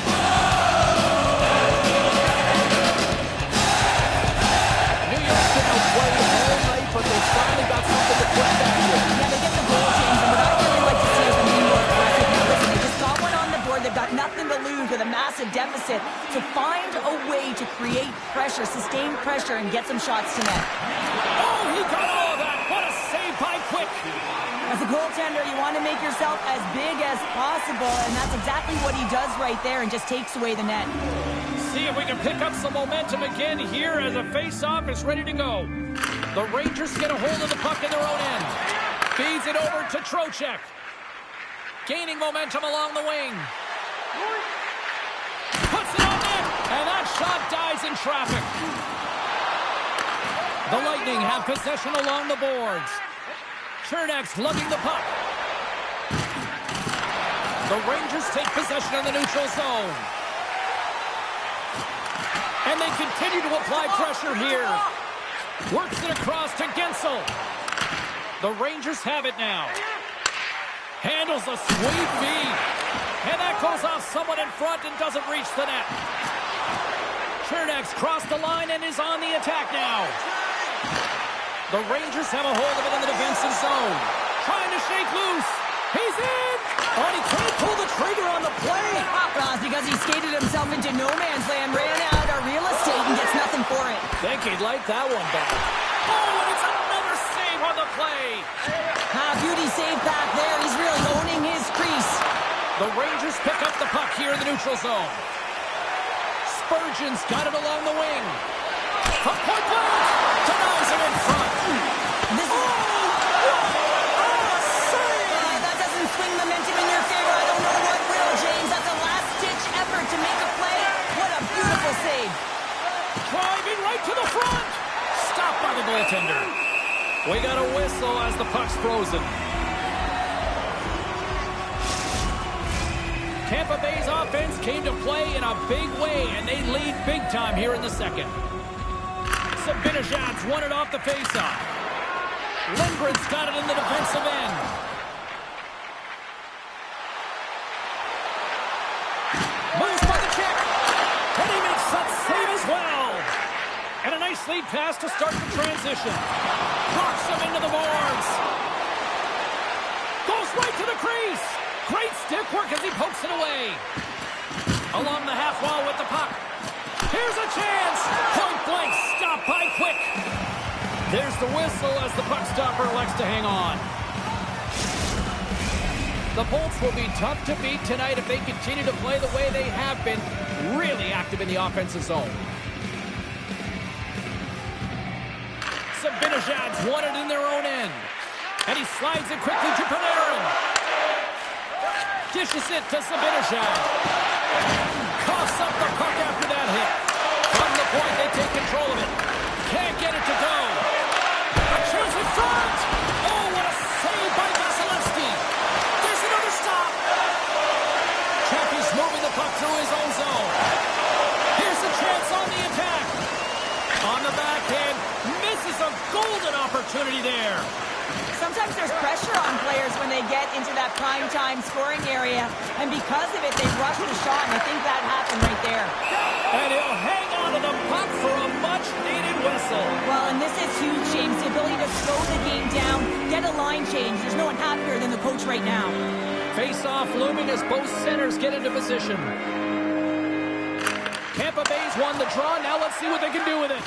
New York's been outplayed all night, but they finally got something to put back here. Yeah, they get the goal, James, and what I really like to see is them being more aggressive. Now, listen, they just got one on the board. They've got nothing to lose with a massive deficit. So find a way to create pressure, sustain pressure, and get some shots to net. Oh, he got all of that. What a save by Quick. As a goaltender, you want to make yourself as big as possible, and that's exactly what he does right there and just takes away the net. See if we can pick up some momentum again here as a face-off is ready to go. The Rangers get a hold of the puck in their own end. Feeds it over to Trocheck. Gaining momentum along the wing. Puts it on net, and that shot dies in traffic. The Lightning have possession along the boards. Chernak's lugging the puck. The Rangers take possession in the neutral zone. And they continue to apply pressure here. Works it across to Gensel. The Rangers have it now. Handles a sweet feed. And that goes off someone in front and doesn't reach the net. Chernak's crossed the line and is on the attack now. The Rangers have a hold of it in the defensive zone. Trying to shake loose. He's in! Oh, skated himself into no man's land, ran out of real estate, and gets nothing for it. Think he'd like that one back. Oh, and it's another save on the play. Beauty save back there. He's really owning his crease. The Rangers pick up the puck here in the neutral zone. Spurgeon's got it along the wing. From point blank, denies it in front. This is... that doesn't swing momentum in your favor. I don't know what will, James. That's a last-ditch effort to make a play. What a beautiful save. Driving right to the front. Stopped by the goaltender. We got a whistle as the puck's frozen. Tampa Bay's offense came to play in a big way, and they lead big time here in the second. Sabinajad's won it off the faceoff. Lindgren's got it in the defensive end. Moves by the check. And he makes that save as well. And a nice lead pass to start the transition. Knocks him into the boards. Goes right to the crease. Great stick work as he pokes it away. Along the half wall with the puck. Here's a chance. Point blank. Stop by quick. There's the whistle as the puck stopper elects to hang on. The Bolts will be tough to beat tonight if they continue to play the way they have been, really active in the offensive zone. Sabinajad's won it in their own end. And he slides it quickly to Panarin. Dishes it to Sabinajad. Coughs up the puck after that hit. From the point, they take control of it. Can't get it to go. A chance in front. Oh, what a save by Vasilevsky. There's another stop. Chappie's moving the puck through his own zone. Here's a chance on the attack. On the backhand, misses a golden opportunity there. Sometimes there's pressure on players when they get into that prime time scoring area, and because of it, they rush the shot, and I think that happened right there. And he'll hang on to the puck for a much-needed whistle. Well, and this is huge, James, the ability to slow the game down, get a line change. There's no one happier than the coach right now. Face-off looming as both centers get into position. Tampa Bay's won the draw. Now let's see what they can do with it.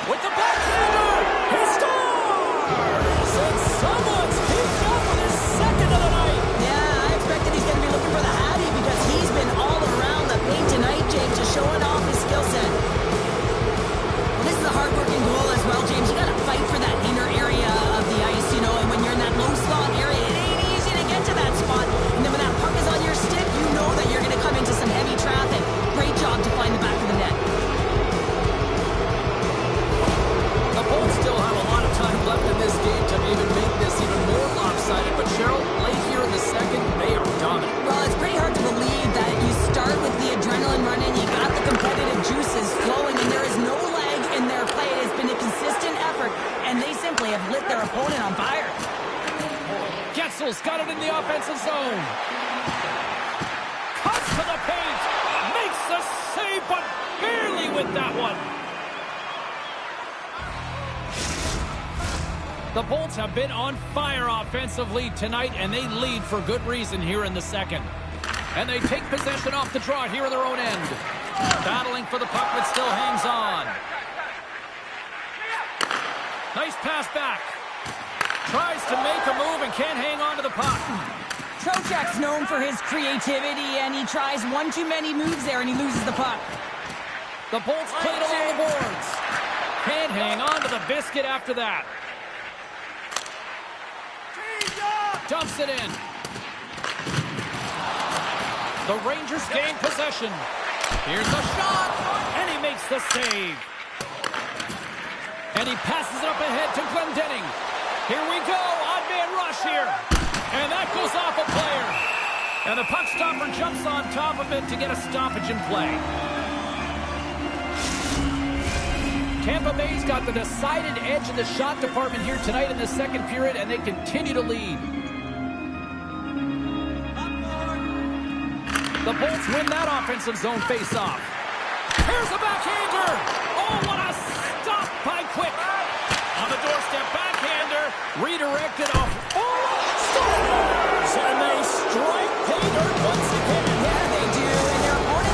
With the backhander, he scores! And someone's picked up with his second of the night. Yeah, I expected he's going to be looking for the Hattie because he's been all around the paint tonight, James, just showing off his skill set. Well, this is a hard-working goal as well, James. You got to fight for that inner area of the ice, you know, and when you're in that low slot area, it ain't easy to get to that spot. And then when that puck is on your stick, you know that you're going to come into some heavy traffic. Great job to find the back of the net. The Bolts still have a lot of time left in this game to even make this even more lopsided. But Cheryl, late here in the second, they are dominant. Well, it's pretty hard to believe that you start with the adrenaline running, you got the competitive juices flowing, and there is no lag in their play. It has been a consistent effort, and they simply have lit their opponent on fire. Getzel's got it in the offensive zone. Cuts to the paint. Makes the save, but barely with that one. The Bolts have been on fire offensively tonight, and they lead for good reason here in the second. And they take possession off the draw here in their own end. Battling for the puck, but still hangs on. Nice pass back. Tries to make a move and can't hang on to the puck. Trocheck's known for his creativity, and he tries one too many moves there, and he loses the puck. The Bolts played along the boards. Can't hang on to the biscuit after that. Dumps it in. The Rangers gain possession. Here's the shot, and he makes the save. And he passes it up ahead to Glendening. Here we go, odd man rush here. And that goes off a player. And the puck stopper jumps on top of it to get a stoppage in play. Tampa Bay's got the decided edge in the shot department here tonight in the second period, and they continue to lead. The Bolts win that offensive zone face-off. Here's a backhander. Oh, what a stop by Quick. On the doorstep, backhander. Redirected off. Oh, Stars! And they strike pay dirt once again. Yeah, they do. And their opponent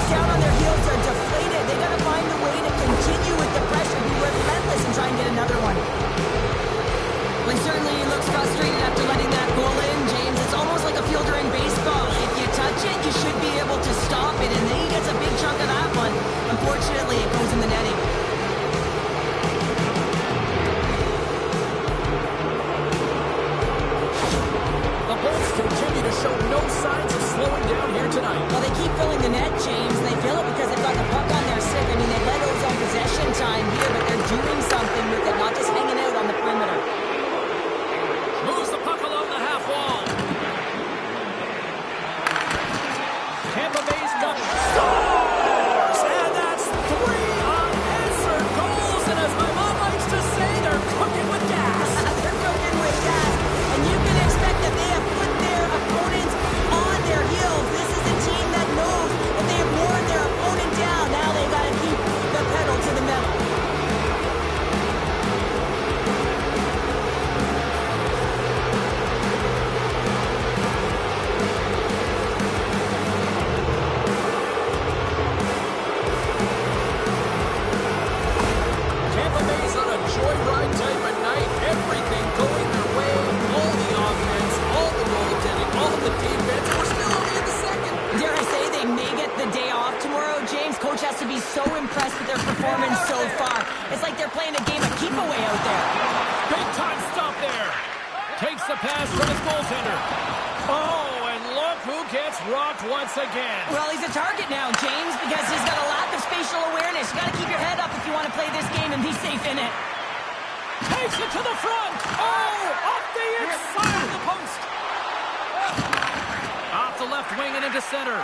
Tampa Bay's got scores! And that's 3 unanswered goals. And as my mom likes to say, they're cooking with gas. They're cooking with gas. And you can expect that they have put their opponents on their heels. This is a team that knows that they have worn their opponent down. Now they've got to keep the pedal to the metal. Tampa Bay's on a joyride type of night. Everything going their way. All the offense, all the goaltending, all the defense. We're still only in the second. Dare I say they may get the day off tomorrow, James? Coach has to be so impressed with their performance so far. It's like they're playing a game of keep away out there. Big time stop there. Takes the pass from his goaltender. Oh, and look who gets rocked once again. Well, he's a target now, James, because he's got a lack of spatial awareness. You got to keep your head up if you want to play this game and be safe in it. Takes it to the front. Oh, off the inside of the post. Off the left wing and into center.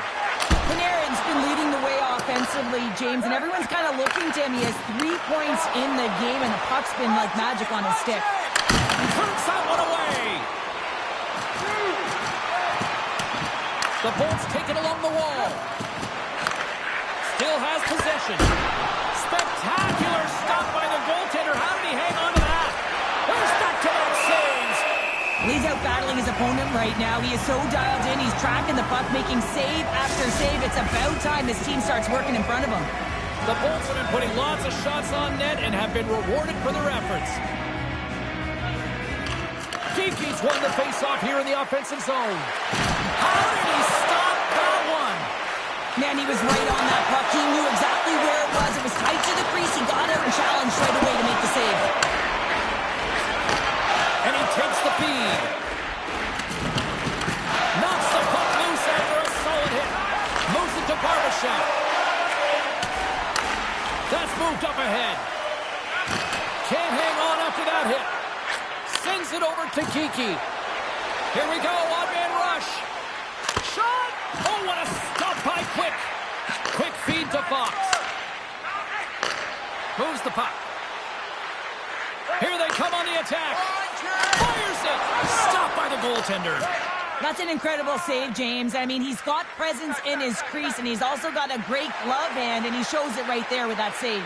Panarin's been leading the way offensively, James, and everyone's kind of looking to him. He has 3 points in the game, and the puck's been like magic on his stick. Turns that one away. The Bolts take it along the wall. Still has possession. Spectacular stop by the goaltender. How did he hang on to that? There's back-to-back saves. He's out battling his opponent right now. He is so dialed in. He's tracking the puck, making save after save. It's about time his team starts working in front of him. The Bolts have been putting lots of shots on net and have been rewarded for their efforts. Geeky's won the face-off here in the offensive zone. How did he stop that one? Man, he was right on that puck. He knew exactly where it was. It was tight to the crease. He got out and challenged right away to make the save. And he takes the feed. Knocks the puck loose after a solid hit. Moves it to Barbashev. That's moved up ahead. Can't hang on after that hit. Sends it over to Geeky. Here we go, one-man rush. Shot! Oh, what a stop by Quick. Quick feed to Fox. Moves the puck. Here they come on the attack. Fires it. Stopped by the goaltender. That's an incredible save, James. I mean, he's got presence in his crease, and he's also got a great glove hand, and he shows it right there with that save.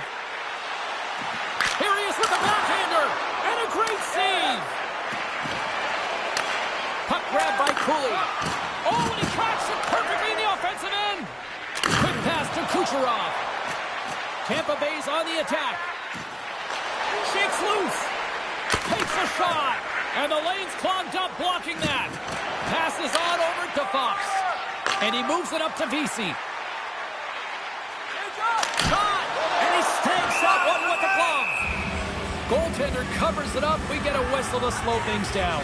Here he is with the backhander. And a great save. Puck grab by Cooley. Oh, and he tracks it perfectly in the offensive end. Quick pass to Kucherov. Tampa Bay's on the attack. Shakes loose. Takes a shot. And the lane's clogged up blocking that. Passes on over to Fox. And he moves it up to VC. Shot! And he stakes that one with the glove. Goaltender covers it up. We get a whistle to slow things down.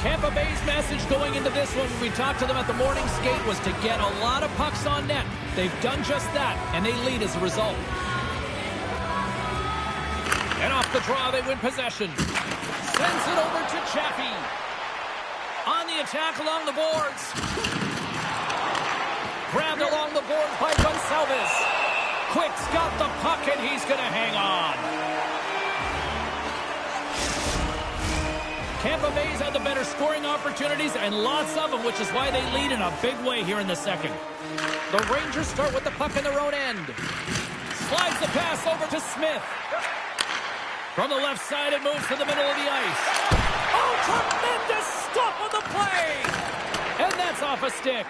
Tampa Bay's message going into this one when we talked to them at the morning skate was to get a lot of pucks on net. They've done just that, and they lead as a result. And off the draw, they win possession. Sends it over to Chaffee. On the attack along the boards. Grabbed along the boards by Gonçalves. Quick's got the puck, and he's going to hang on. Tampa Bay's had the better scoring opportunities, and lots of them, which is why they lead in a big way here in the second. The Rangers start with the puck in their own end. Slides the pass over to Smith. From the left side, it moves to the middle of the ice. Oh, tremendous stop on the play! And that's off a stick.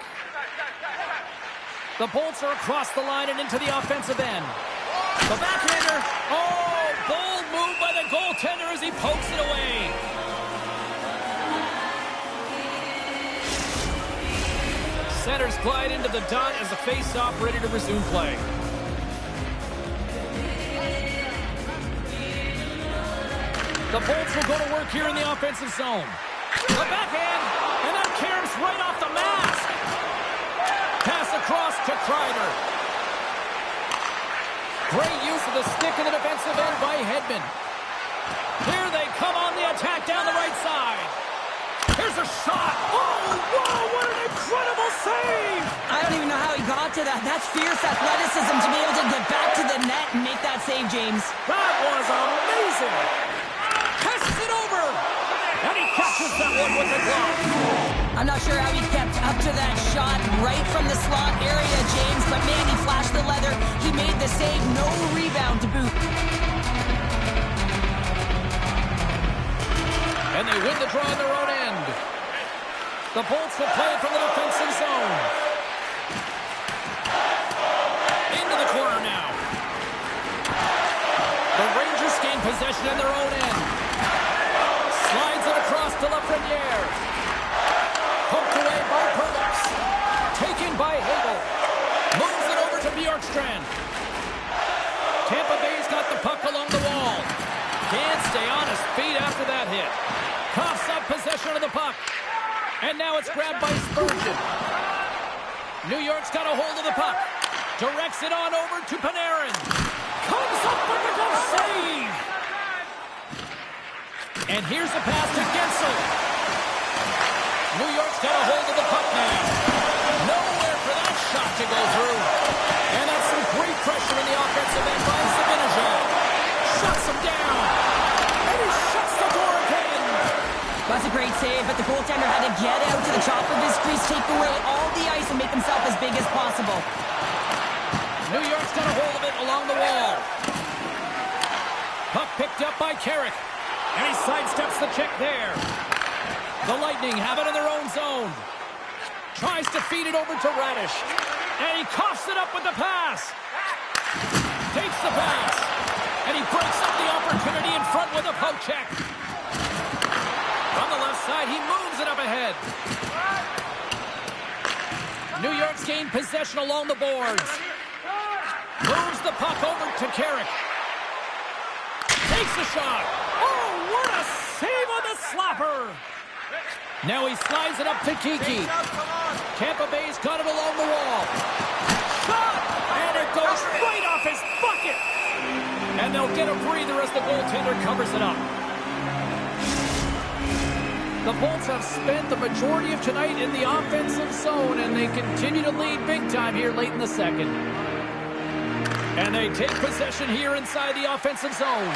The Bolts are across the line and into the offensive end. The backhander. Oh, bold move by the goaltender as he pokes it away. Centers glide into the dot as the face-off ready to resume play. The Bolts will go to work here in the offensive zone. The backhand, and that caroms right off the mask. Pass across to Kreider. Great use of the stick in the defensive end by Hedman. Here they come on the attack down the right side. Here's a shot. Oh, whoa, what an incredible to that. That's fierce athleticism to be able to get back to the net and make that save, James. That was amazing. Passes it over. And he catches that one with the glove. I'm not sure how he kept up to that shot right from the slot area, James, but man, he flashed the leather. He made the save. No rebound to boot. And they win the draw on their own end. The Bolts will play it from the defensive zone. Into the corner now. The Rangers gain possession in their own end. Slides it across to Lafreniere. Poked away by Perlux. Taken by Hagel. Moves it over to Bjorkstrand. Tampa Bay's got the puck along the wall. Can't stay on his feet after that hit. Coughs up possession of the puck. And now it's grabbed by Spurgeon. New York's got a hold of the puck. Directs it on over to Panarin. Comes up with the glove save. And here's the pass to Gensel. New York's got a hold of the puck now. Nowhere for that shot to go through. And that's some great pressure in the offensive end by Zibanejad. Shuts him down. And he shuts the door again. That's a great save, but the goaltender had to get out to the top of his crease, take away all the ice, and make himself as big as possible. New York's got a hold of it along the wall. Puck picked up by Carrick. And he sidesteps the check there. The Lightning have it in their own zone. Tries to feed it over to Radish. And he coughs it up with the pass. Takes the pass. And he breaks up the opportunity in front with a poke check. From the left side, he moves it up ahead. New York's gained possession along the boards. Moves the puck over to Carrick. Takes the shot. Oh, what a save on the slapper. Now he slides it up to Kiki. Tampa Bay's got it along the wall. Shot! And it goes right off his bucket. And they'll get a breather as the goaltender covers it up. The Bolts have spent the majority of tonight in the offensive zone, and they continue to lead big time here late in the second. And they take possession here inside the offensive zone. Oh,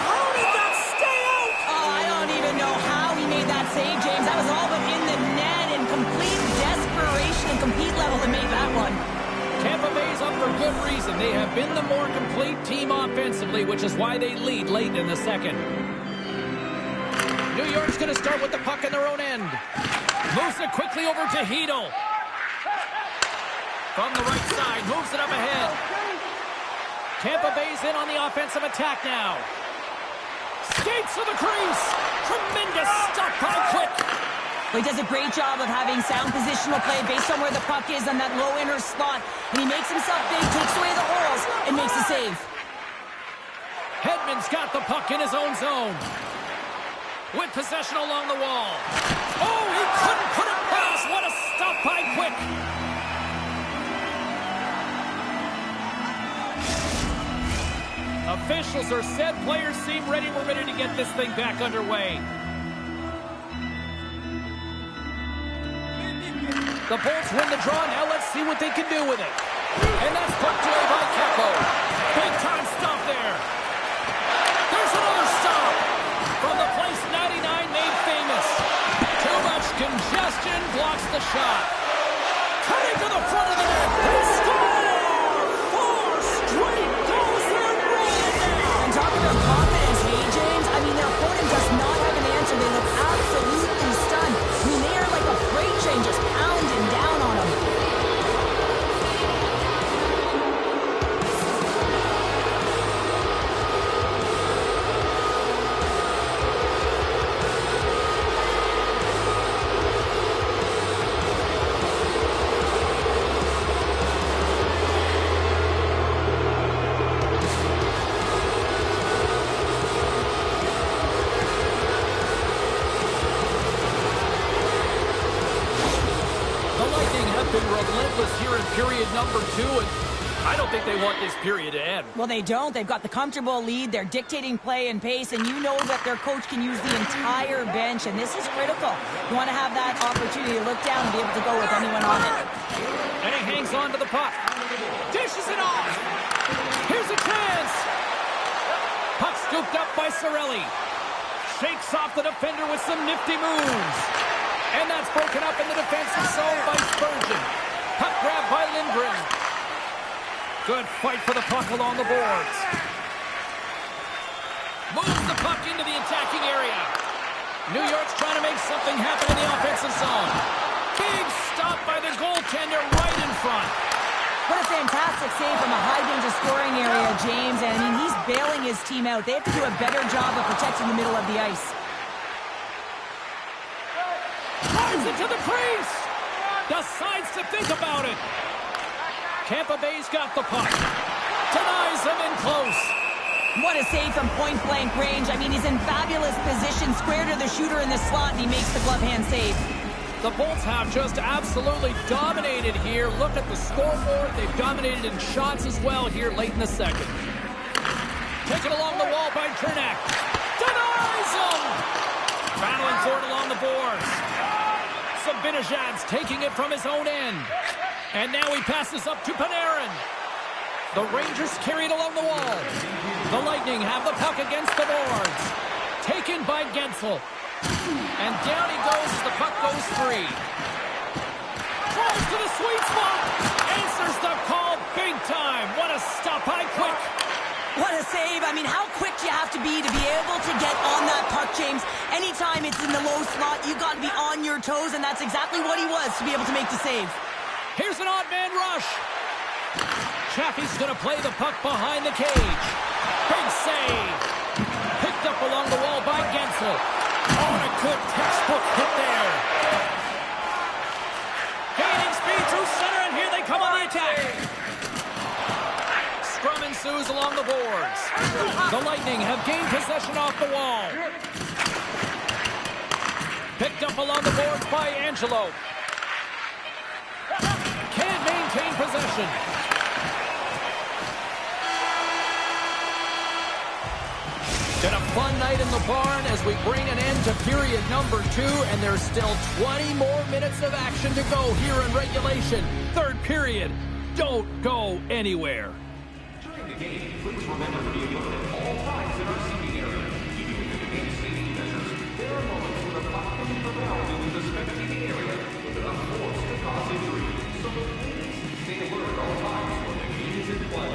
how did that stay out? Oh, I don't even know how he made that save, James. That was all but in the net in complete desperation and compete level to make that one. Tampa Bay's up for good reason. They have been the more complete team offensively, which is why they lead late in the second. New York's going to start with the puck in their own end. Moves it quickly over to Hedel. From the right side, moves it up ahead. Tampa Bay's in on the offensive attack now. Skates to the crease. Tremendous stop by Quick. He does a great job of having sound positional play based on where the puck is on that low inner slot. And he makes himself big, takes away the holes, and makes a save. Hedman's got the puck in his own zone. With possession along the wall. Oh, he couldn't put it past. What a stop by Quick. Officials are set. Players seem ready. We're ready to get this thing back underway. The Bolts win the draw. Now let's see what they can do with it. And that's poked away by Keppo. Big time stop there. There's another stop. From the place 99 made famous. Too much congestion blocks the shot. Cutting to the front of the net. They score! 4 straight goals. They're rolling down. And talking about confidence, hey, James? I mean, their opponent does not have an answer. They look absolutely stunned. I mean, they are like a freight train just pounding down on them. Period number 2, and I don't think they want this period to end. Well, they don't. They've got the comfortable lead. They're dictating play and pace, and you know that their coach can use the entire bench, and this is critical. You want to have that opportunity to look down and be able to go with anyone on it. And he hangs on to the puck. Dishes it off. Here's a chance. Puck scooped up by Cirelli. Shakes off the defender with some nifty moves. And that's broken up in the defensive zone by Spurgeon. Puck grab by Lindgren. Good fight for the puck along the boards. Moves the puck into the attacking area. New York's trying to make something happen in the offensive zone. Big stop by the goaltender right in front. What a fantastic save from a high-danger scoring area, James. And, I mean, he's bailing his team out. They have to do a better job of protecting the middle of the ice. Drives it to the crease. Decides to think about it. Tampa Bay's got the puck. Denies him in close. What a save from point-blank range. I mean, he's in fabulous position, square to the shooter in the slot, and he makes the glove hand save. The Bolts have just absolutely dominated here. Look at the scoreboard. They've dominated in shots as well here late in the second. Taken along the wall by Cernak. Denies him! Battling for it along the boards. Zibanejad's taking it from his own end. And now he passes up to Panarin. The Rangers carry it along the wall. The Lightning have the puck against the boards. Taken by Gensel. And down he goes as the puck goes free. Drives to the sweet spot. Answers the call big time. What a stop by Quick. What a save. I mean, how quick do you have to be able to get on that puck, James? Anytime it's in the low slot, you got to be on your toes, and that's exactly what he was to be able to make the save. Here's an odd man rush. Chaffee's going to play the puck behind the cage. Big save. Picked up along the wall by Gensel. Oh, and a good textbook hit there. Gaining speed through center, and here they come on the attack. Scrum ensues along the boards. The Lightning have gained possession off the wall. Picked up along the boards by Angelo. Can't maintain possession. Been a fun night in the barn as we bring an end to period number 2, and there's still 20 more minutes of action to go here in regulation. Third period. Don't go anywhere. During the game, please remember to be alert at all times in our seating area. Even with the game safety measures, there are moments when the puck can be propelled into the spectating area with enough force to cause injury. So please stay alert at all times when the game is in play.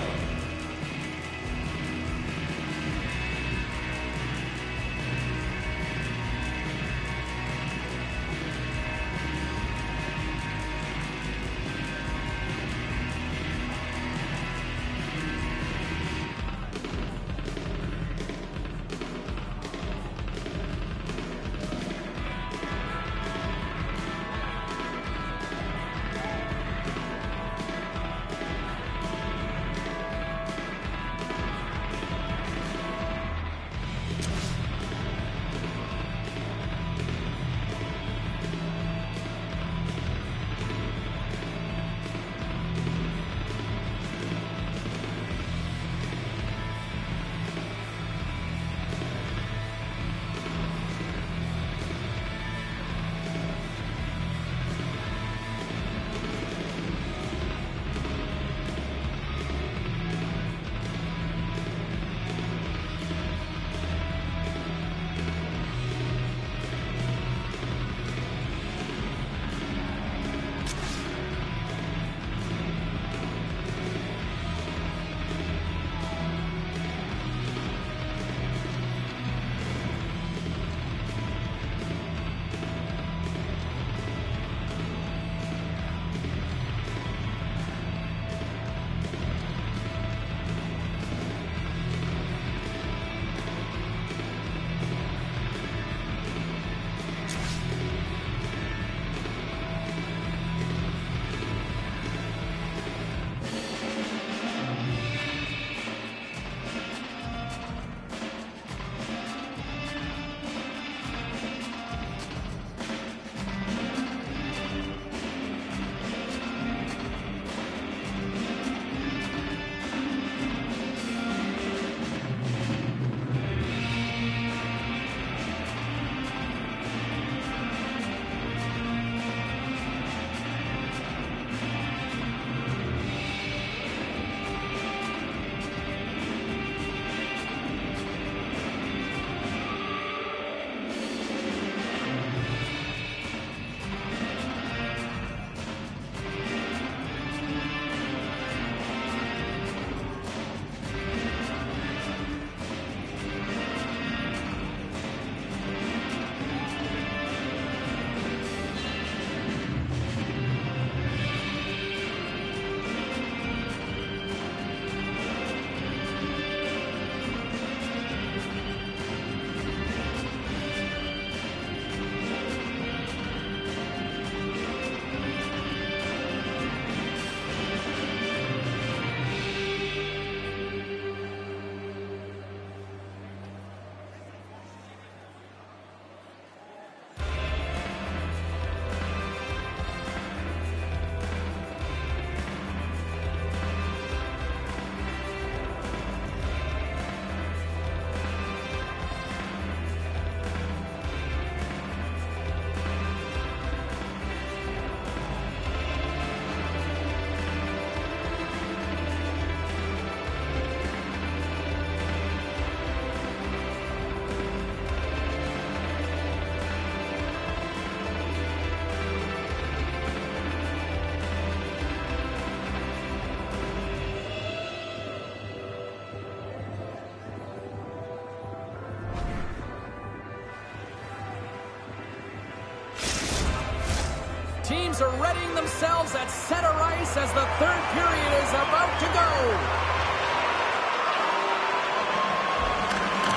Teams are readying themselves at center ice as the third period is about to go.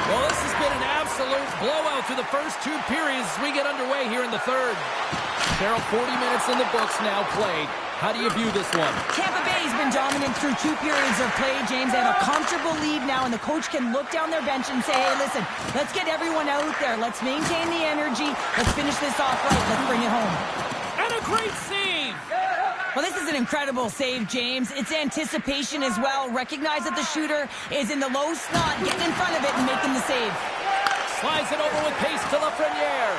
Well, this has been an absolute blowout through the first two periods as we get underway here in the third. Cheryl, 40 minutes in the books now played. How do you view this one? Tampa Bay's been dominant through two periods of play, James. They have a comfortable lead now, and the coach can look down their bench and say, hey, listen, let's get everyone out there. Let's maintain the energy. Let's finish this off right. Let's bring it home. And a great save! Well, this is an incredible save, James. It's anticipation as well. Recognize that the shooter is in the low slot, getting in front of it and making the save. Slides it over with pace to Lafreniere.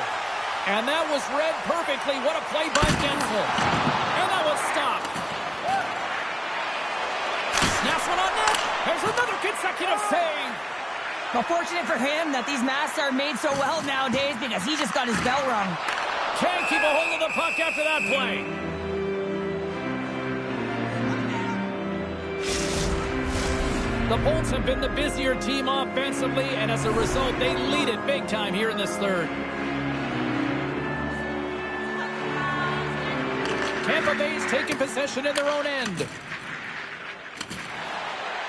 And that was read perfectly. What a play by Gensel. And that was stopped. Snaps one on net. There's another consecutive save. Well, fortunate for him that these masks are made so well nowadays because he just got his bell rung. Can't keep a hold of the puck after that play. The Bolts have been the busier team offensively, and as a result, they lead it big time here in this third. Tampa Bay's taking possession in their own end.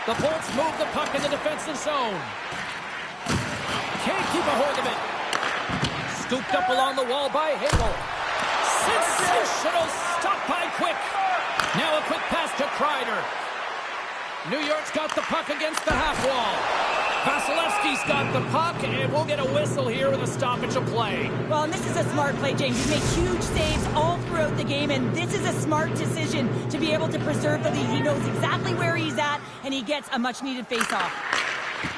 The Bolts move the puck in the defensive zone. Can't keep a hold of it. Scooped up along the wall by Hagel. Sensational stop by Quick. Now a quick pass to Kreider. New York's got the puck against the half wall. Vasilevsky's got the puck, and we'll get a whistle here with a stoppage of play. Well, and this is a smart play, James. He's made huge saves all throughout the game, and this is a smart decision to be able to preserve the lead. He knows exactly where he's at, and he gets a much-needed face-off.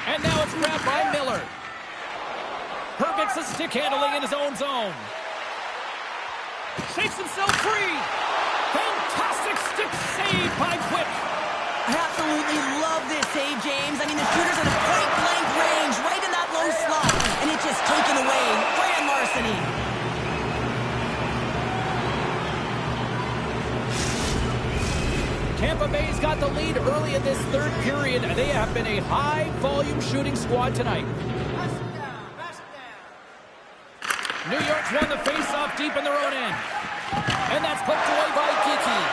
And now it's grabbed by Miller. Herbeck's a stick handling in his own zone. Shakes himself free. Fantastic stick save by Quick. I absolutely love this save, James. I mean, the shooter's in a point-blank range, right in that low slot, and it's just taken away. Grand larceny. Tampa Bay's got the lead early in this third period. They have been a high-volume shooting squad tonight. New York's won the face-off deep in their own end. And that's poked away by Geekie.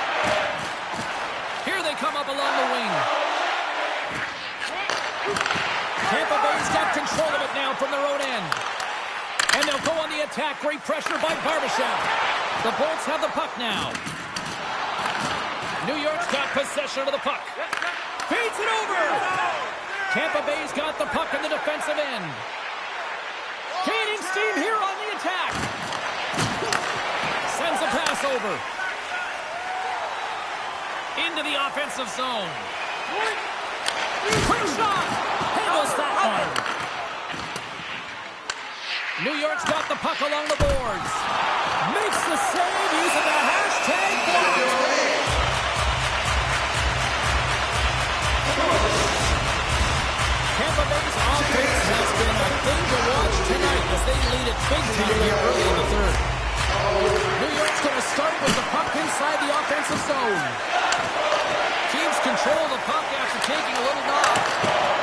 Here they come up along the wing. Tampa Bay's got control of it now from their own end. And they'll go on the attack. Great pressure by Barbashev. The Bolts have the puck now. New York's got possession of the puck. Feeds it over. Tampa Bay's got the puck in the defensive end. Gaining steam here on the attack. Sends a pass over. Into the offensive zone. Quick shot. Handles that one. New York's got the puck along the boards. Makes the save using the hashtag block. Tampa Bay's offense has been a thing to watch tonight as they lead it big time here early in the third. New York's going to start with the puck inside the offensive zone. Keeps control of the puck after taking a little knock.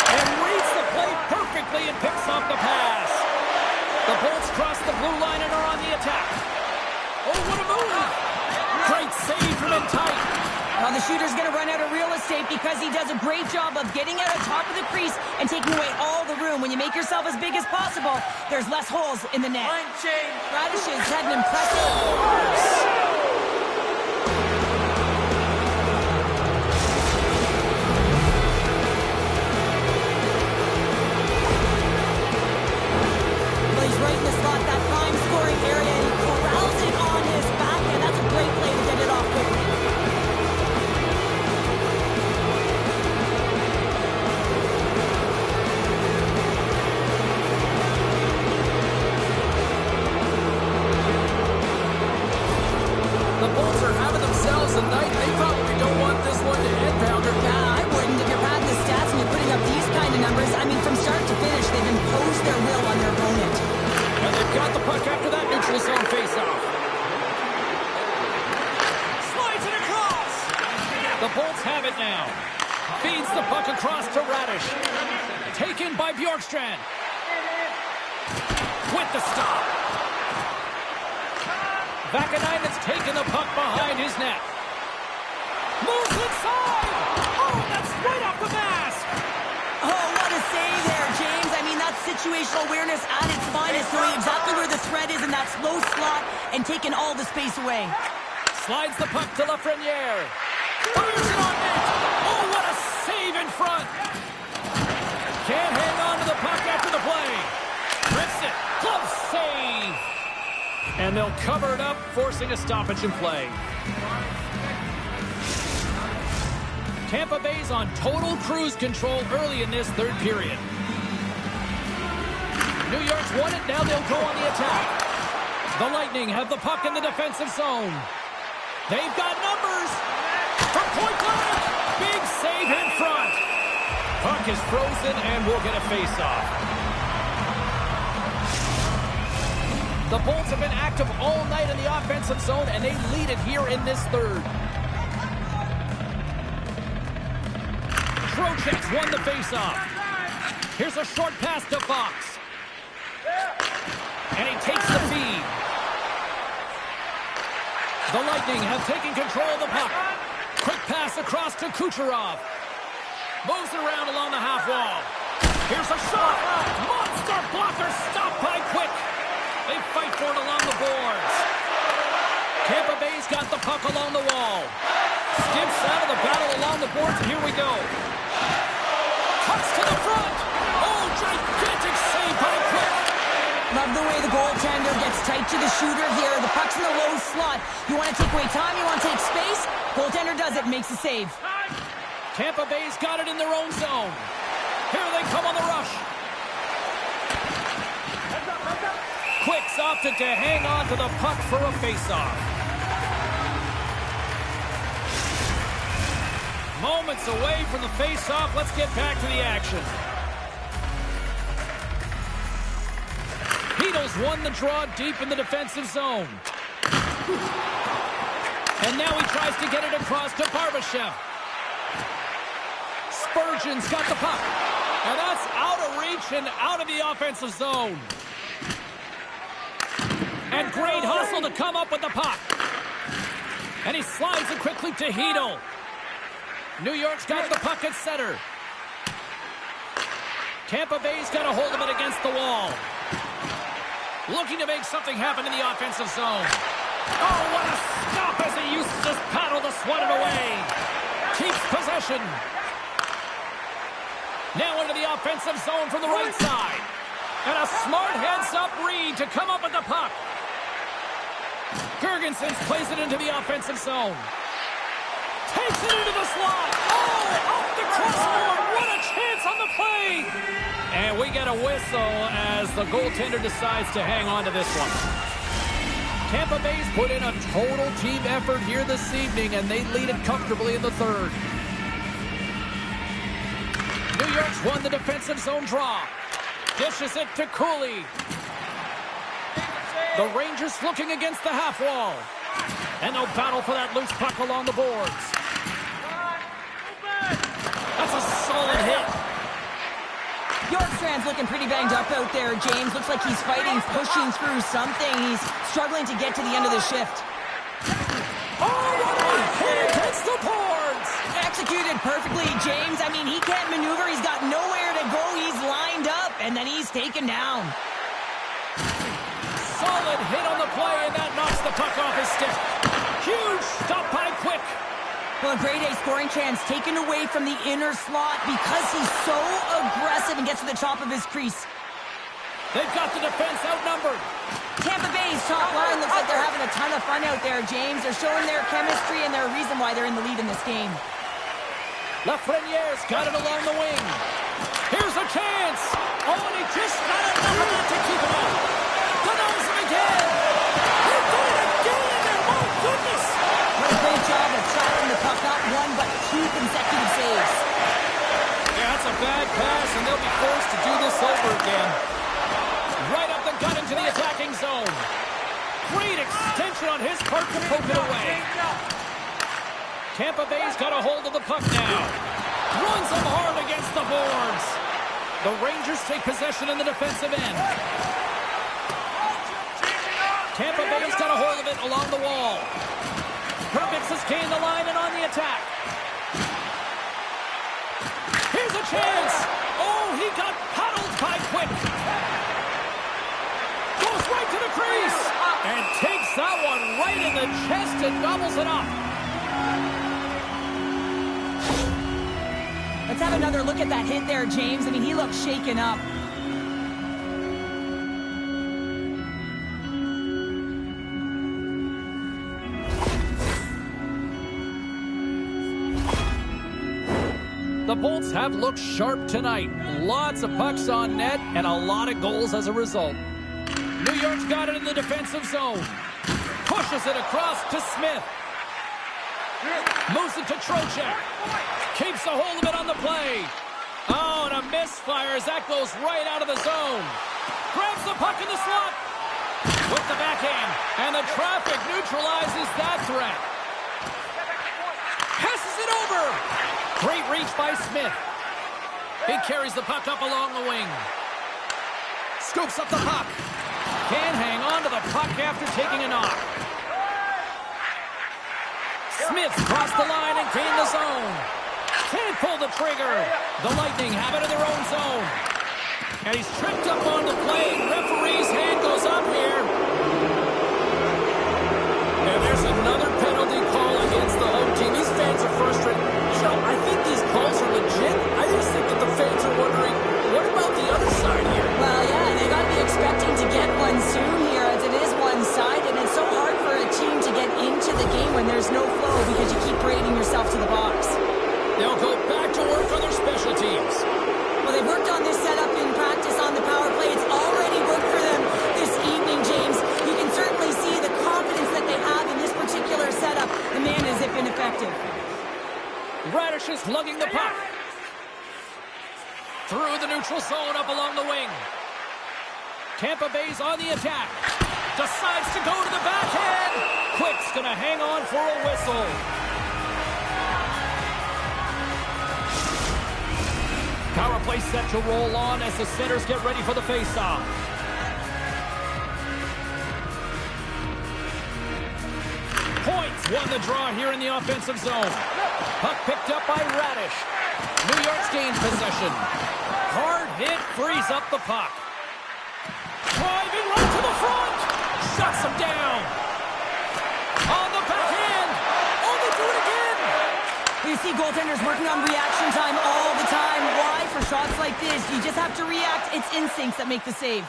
And reads the play perfectly and picks off the pass. The Bolts cross the blue line and are on the attack. Oh, what a move! Great save from in tight. Well, the shooter's going to run out of real estate because he does a great job of getting out of top of the crease and taking away all the room. When you make yourself as big as possible, there's less holes in the net. Radish has had an impressive... He's right in the slot, that prime scoring area, and he corrals it on his back, and that's a great play to get it off quickly. The Bolts are having themselves a night. They probably don't want this one to end, Pounder. Nah, I wouldn't. If you're padding the stats and you're putting up these kind of numbers, I mean, from start to finish, they've imposed their will on their opponent. And they've got the puck after that neutral zone faceoff. Slides it across. The Bolts have it now. Feeds the puck across to Radish. Taken by Bjorkstrand. With the stop. Vakanainen's taken the puck situational awareness at its finest, knowing exactly where the threat is in that slow slot and taking all the space away. Slides the puck to Lafreniere. Fires it on net. Oh, what a save in front. Can't hang on to the puck after the play. Rips it. Glove save. And they'll cover it up, forcing a stoppage in play. Tampa Bay's on total cruise control early in this third period. New York's won it. Now they'll go on the attack. The Lightning have the puck in the defensive zone. They've got numbers. From point blank. Big save in front. Puck is frozen and we'll get a face-off. The Bolts have been active all night in the offensive zone, and they lead it here in this third. Trocheck's won the face-off. Here's a short pass to Fox. And he takes the feed. The Lightning have taken control of the puck. Quick pass across to Kucherov. Moves it around along the half wall. Here's a shot. Monster blocker stopped by Quick. They fight for it along the boards. Tampa Bay's got the puck along the wall. Skips out of the battle along the boards, and here we go. Cuts to the front. Oh, gigantic save by Quick. Love the way the goaltender gets tight to the shooter here. The puck's in the low slot. You want to take away time, you want to take space. Goaltender does it, makes the save. Tampa Bay's got it in their own zone. Here they come on the rush. Quick's opted to hang on to the puck for a face-off. Moments away from the face-off. Let's get back to the action. Beatles won the draw deep in the defensive zone. And now he tries to get it across to Barbashev. Spurgeon's got the puck. And that's out of reach and out of the offensive zone. And great hustle to come up with the puck. And he slides it quickly to Hedl. New York's got the puck at center. Tampa Bay's got a hold of it against the wall. Looking to make something happen in the offensive zone. Oh, what a stop as he uses his paddle to swat it away. Keeps possession. Now into the offensive zone from the right side. And a smart heads-up read to come up with the puck. Girgensons plays it into the offensive zone. Takes it into the slot. Oh, off the crossbar. What a chance on the play. And we get a whistle as the goaltender decides to hang on to this one. Tampa Bay's put in a total team effort here this evening, and they lead it comfortably in the third. New York's won the defensive zone draw. Dishes it to Cooley. The Rangers looking against the half wall. And they'll battle for that loose puck along the boards. That's a solid hit. Bjorkstrand's looking pretty banged up out there, James. Looks like he's fighting, pushing through something. He's struggling to get to the end of the shift. Oh, what a hit against the boards! Executed perfectly, James. I mean, he can't maneuver. He's got nowhere to go. He's lined up, and then he's taken down. Solid hit on the play, and that knocks the puck off his stick. Huge stop by Quick. Well, a grade A scoring chance taken away from the inner slot because he's so aggressive and gets to the top of his crease. They've got the defense outnumbered. Tampa Bay's top line looks like they're having a ton of fun out there, James. They're showing their chemistry and their reason why they're in the lead in this game. Lafreniere's got it along the wing. Here's a chance. Oh, and he just got enough of it to keep it up. Denies him again. He did it again. Oh, goodness. What a great job of tracking the puck. Not one, but two consecutive saves. Yeah, that's a bad pass, and they'll be forced to do this over again. Right up the gut into the attacking zone. Great extension on his part to poke it away. Tampa Bay's got a hold of the puck now. Runs them hard against the boards. The Rangers take possession in the defensive end. Tampa Bay's got a hold of it along the wall. Herbix has gained the line and on the attack. Here's a chance. Oh, he got paddled by Quick. right in the chest and gobbles it up. Let's have another look at that hit there, James. I mean, he looks shaken up. The Bolts have looked sharp tonight. Lots of pucks on net and a lot of goals as a result. New York's got it in the defensive zone. Pushes it across to Smith. Moves it to Trocheck. Keeps a hold of it on the play. Oh, and a misfire as that goes right out of the zone. Grabs the puck in the slot. With the backhand. And the traffic neutralizes that threat. Passes it over. Great reach by Smith. He carries the puck up along the wing. Scoops up the puck. Can't hang on to the puck after taking a knock. Smith's crossed the line and gained the zone. Can't pull the trigger. The Lightning have it in their own zone. And he's tripped up on the play. Referee's hand goes up here. And there's another penalty call against the home team. These fans are frustrated. You know, I think these calls are legit. I just think that the fans are wondering, what about the other side here? Well, yeah, they got to be expecting to get one soon here, as it is one-sided, and it's so hard for a team to get into the game when there's no flow because you keep parading yourself to the box. They'll go back to work on their special teams. Well, they've worked on this setup in practice on the power play. It's already worked for them this evening, James. You can certainly see the confidence that they have in this particular setup. The man is ineffective. Radish is lugging the puck. Through the neutral zone up along the wing. Tampa Bay's on the attack. Decides to go to the backhand. Quick's going to hang on for a whistle. Power play set to roll on as the centers get ready for the faceoff. Points won the draw here in the offensive zone. Puck picked up by Radish. New York's gained possession. Hard hit frees up the puck. Driving right to the front. Shuts him down. On the backhand. Oh, they do it again. You see goaltenders working on reaction time all the time. Why? For shots like this, you just have to react. It's instincts that make the save.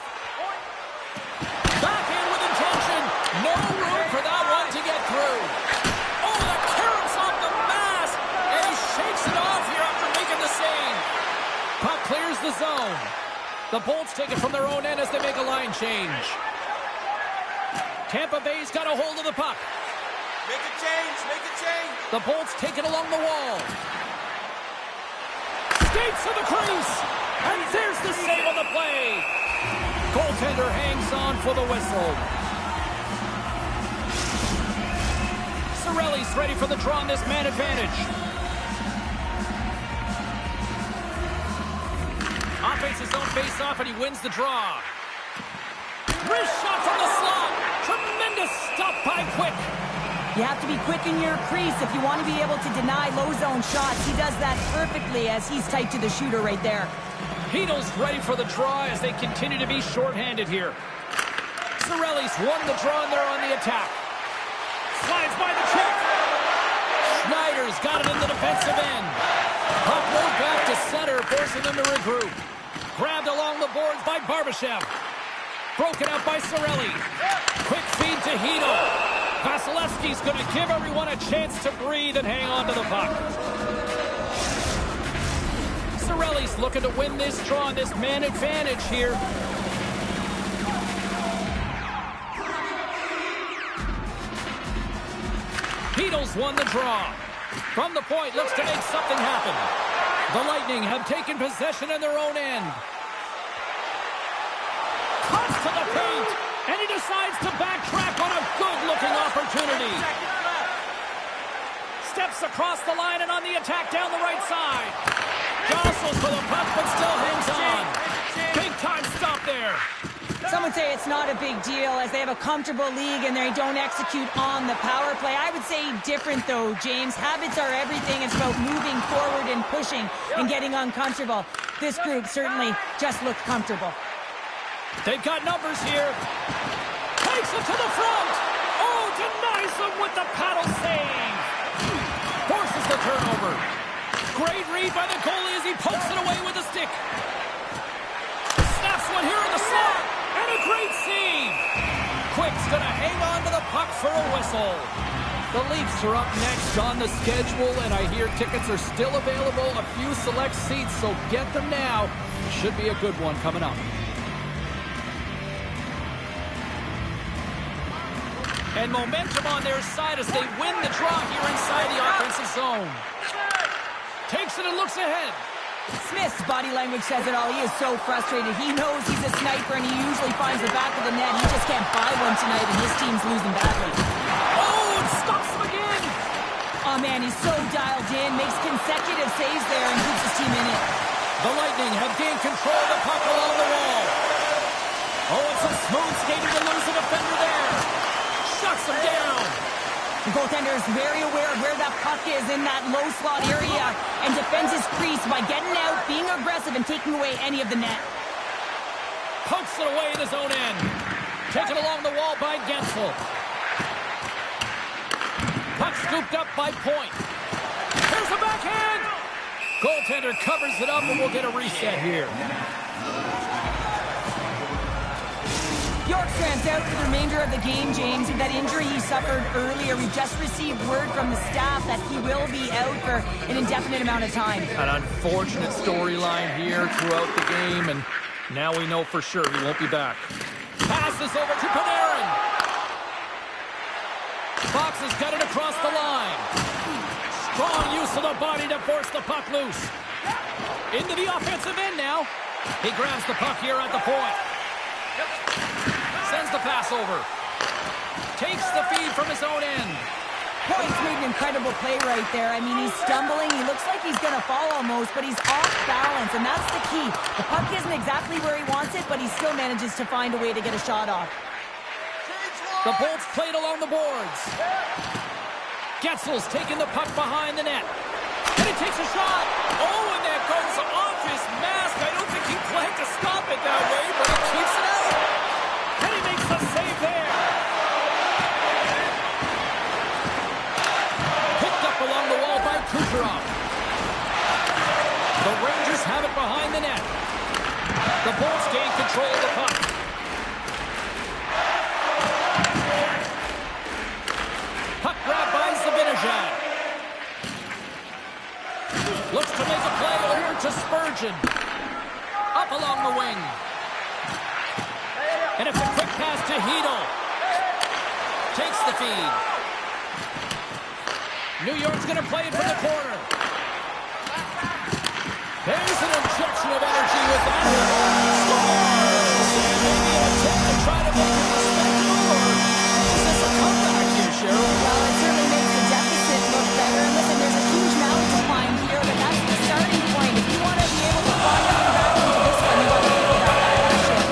Backhand with intention. No room for that one to get through. Oh, the clearance off the mask. And he shakes it off here after making the save. Puck clears the zone. The Bolts take it from their own end as they make a line change. Tampa Bay's got a hold of the puck. Make a change, make a change. The Bolts take it along the wall. Skates to the crease. And there's the save on the play. Goaltender hangs on for the whistle. Cirelli's ready for the draw on this man advantage. Offense his own face-off, and he wins the draw. Wrist shot from the slot. Tremendous stop by Quick. You have to be quick in your crease if you want to be able to deny low-zone shots. He does that perfectly as he's tight to the shooter right there. Hito's ready for the draw as they continue to be shorthanded here. Cirelli's won the draw, and they're on the attack. Slides by the check. Schneider's got it in the defensive end. Puck moved back to center, forcing them to regroup. Grabbed along the boards by Barbashev. Broken out by Cirelli. Quick feed to Hito. Vasilevsky's going to give everyone a chance to breathe and hang on to the puck. Cirelli's looking to win this draw, this man advantage here. Hito's won the draw. From the point, looks to make something happen. The Lightning have taken possession in their own end. Cuts to the paint, and he decides to backtrack on a good-looking opportunity. Steps across the line and on the attack down the right side. Jostles for the puck, but still hangs on. Big-time stop there. Some would say it's not a big deal as they have a comfortable league and they don't execute on the power play. I would say different, though, James. Habits are everything. It's about moving forward and pushing and getting uncomfortable. This group certainly just looked comfortable. They've got numbers here. Takes it to the front. Oh, denied him with the paddle save. Forces the turnover. Great read by the goalie as he pokes it away with a stick. Snaps one here in the slot. And a great save. Quick's going to hang on to the puck for a whistle. The Leafs are up next on the schedule, and I hear tickets are still available. A few select seats, so get them now. Should be a good one coming up. And momentum on their side as they win the draw here inside the offensive zone. Takes it and looks ahead. Smith's body language says it all. He is so frustrated. He knows he's a sniper, and he usually finds the back of the net. He just can't buy one tonight, and his team's losing badly. Oh, it stops him again. Oh, man, he's so dialed in. Makes consecutive saves there and keeps his team in it. The Lightning have gained control of the puck along the wall. Oh, it's a smooth skating to lose a defender there. Shuts him down. The goaltender is very aware of where that puck is in that low slot area and defends his crease by getting out, being aggressive, and taking away any of the net. Pokes it away in his own end. Taken along the wall by Gensel. Puck scooped up by Point. Here's the backhand. Goaltender covers it up, and we'll get a reset here. Bjorkstrand's out for the remainder of the game, James. With that injury he suffered earlier, we just received word from the staff that he will be out for an indefinite amount of time. An unfortunate storyline here throughout the game, and now we know for sure he won't be back. Passes over to Panarin. Fox has got it across the line. Strong use of the body to force the puck loose. Into the offensive end now. He grabs the puck here at the point. Sends the pass over. Takes the feed from his own end. Point's made an incredible play right there. I mean, he's stumbling. He looks like he's going to fall almost, but he's off balance, and that's the key. The puck isn't exactly where he wants it, but he still manages to find a way to get a shot off. The Bolts played along the boards. Getzel's taking the puck behind the net. And he takes a shot. Oh, and that goes off his mask. I don't think he planned to stop it that way, but he keeps it out. And he makes the save there. Picked up along the wall by Kucherov. The Rangers have it behind the net. The Bolts gain control of the puck. Puck grab by Zibanejad. Looks to make a play over to Spurgeon. Up along the wing. And it's a quick pass to Hedl. Takes the feed. New York's going to play it from the corner. There's an injection of energy with that. Scores! And maybe an attempt to try to make it respectable, or is this a comeback here, Cheryl? Well, it certainly makes the deficit look better. And listen, there's a huge mountain to climb here, but that's the starting point. If you want to be able to find your way back into this one, you've got to figure out that action.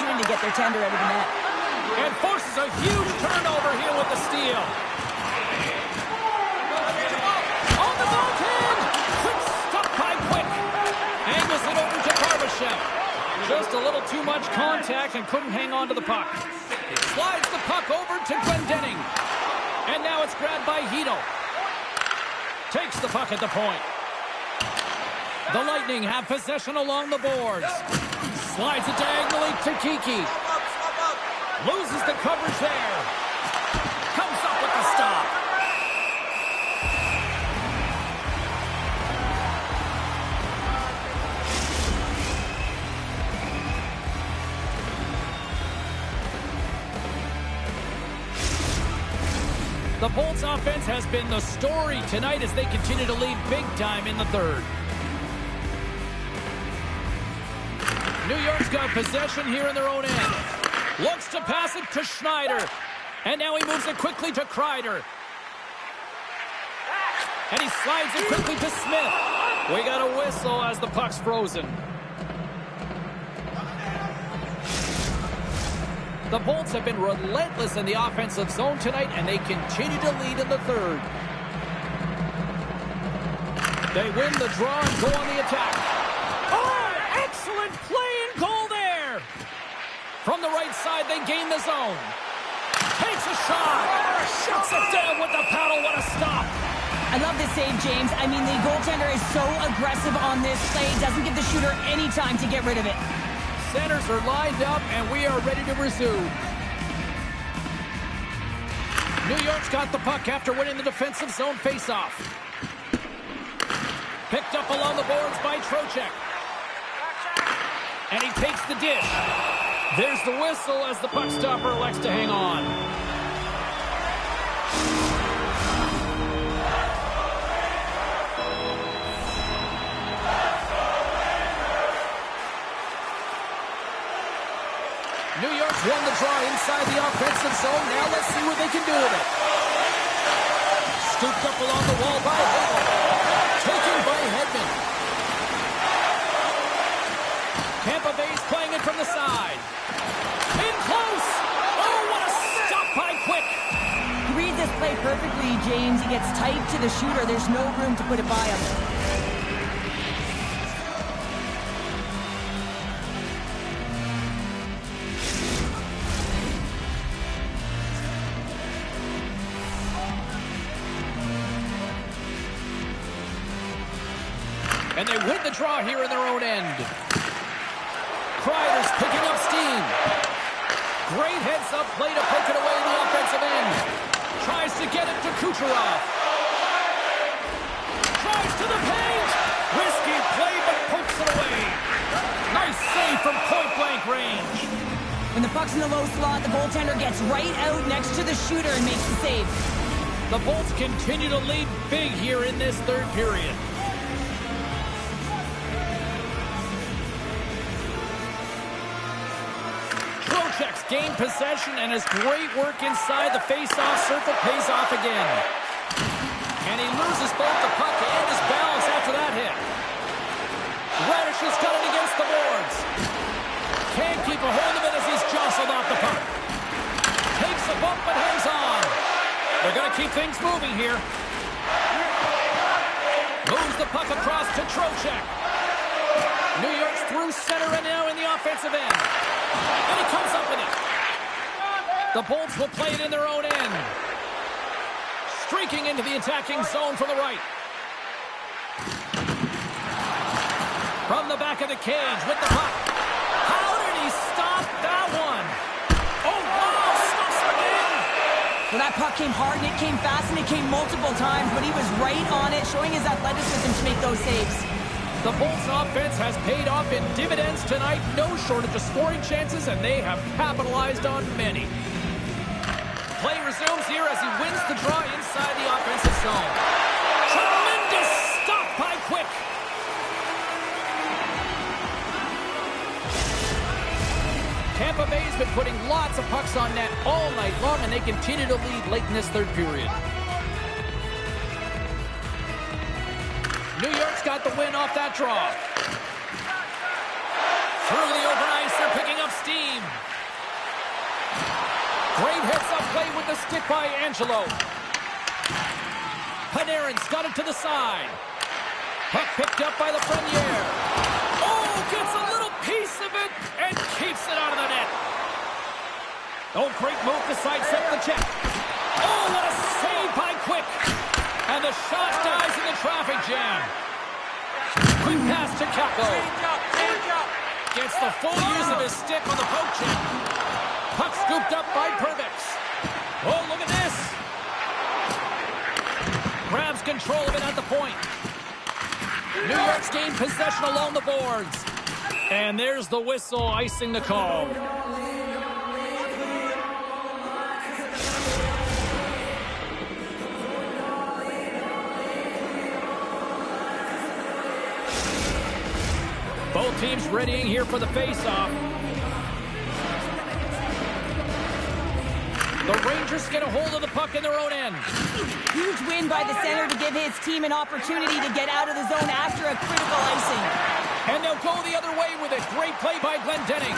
To get their tender out of the net. And forces a huge turnover here with the steal. On the backhand! Quick stop by Quick. Angles it over to Barbashev. Just a little too much contact and couldn't hang on to the puck. Slides the puck over to Glendening. And now it's grabbed by Hedl. Takes the puck at the point. The Lightning have possession along the boards. Slides it diagonally to Kiki. Loses the coverage there. Comes up with the stop. The Bolts offense has been the story tonight as they continue to lead big time in the third. New York's got possession here in their own end. Looks to pass it to Schneider. And now he moves it quickly to Kreider. And he slides it quickly to Smith. We got a whistle as the puck's frozen. The Bolts have been relentless in the offensive zone tonight, and they continue to lead in the third. They win the draw and go on the attack. Oh, excellent play and goal there. From the right side, they gain the zone. Takes a shot. Shuts it down with the paddle. What a stop. I love this save, James. I mean, the goaltender is so aggressive on this play. Doesn't give the shooter any time to get rid of it. Centers are lined up, and we are ready to resume. New York's got the puck after winning the defensive zone faceoff. Picked up along the boards by Trocheck. And he takes the dish. There's the whistle as the puck stopper elects to hang on. New York's won the draw inside the offensive zone. Now let's see what they can do with it. Scooped up along the wall by Hagel. Taken by Hedman. Tampa Bay's playing it from the side. In close. Oh, what a stop by Quick. He reads this play perfectly, James. He gets tight to the shooter. There's no room to put it by him. And they win the draw here in their own end. Kreider's picking up steam. Great heads-up play to poke it away in the offensive end. Tries to get it to Kucherov. Tries to the paint. Risky play, but pokes it away. Nice save from point-blank range. When the puck's in the low slot, the goaltender gets right out next to the shooter and makes the save. The Bolts continue to lead big here in this third period. Trocheck's gained possession, and his great work inside the face-off circle pays off again. And he loses both the puck and his balance after that hit. Radish has got it against the boards. Can't keep a hold of it as he's jostled off the puck. Takes a bump but hangs on. They're going to keep things moving here. Moves the puck across to Trocheck. New York's through center and now in the offensive end. And he comes up with it. The Bolts will play it in their own end. Streaking into the attacking zone from the right. From the back of the cage with the puck. How did he stop that one? Oh, wow, stops it again. Well, that puck came hard, and it came fast, and it came multiple times, but he was right on it, showing his athleticism to make those saves. The Bolts offense has paid off in dividends tonight. No shortage of scoring chances, and they have capitalized on many. Play resumes here as he wins the draw inside the offensive zone. Tremendous stop by Quick. Tampa Bay's been putting lots of pucks on net all night long, and they continue to lead late in this third period. New York's got the win off that draw. Through the open ice, they're picking up steam. Great heads-up play with the stick by Angelo. Panarin's got it to the side. Puck picked up by Lafreniere. Oh, gets a little piece of it and keeps it out of the net. Oh, great move to sidestep the check. Oh, what a save by Quick. And the shot dies in the traffic jam. Quick pass to Capo. Gets the full use of his stick on the poke check. Puck scooped up by Perbix. Oh, look at this. Grabs control of it at the point. New York's gained possession along the boards. And there's the whistle icing the call. Both teams readying here for the face-off. The Rangers get a hold of the puck in their own end. Huge win by the center to give his team an opportunity to get out of the zone after a critical icing. And they'll go the other way with it. Great play by Glendening.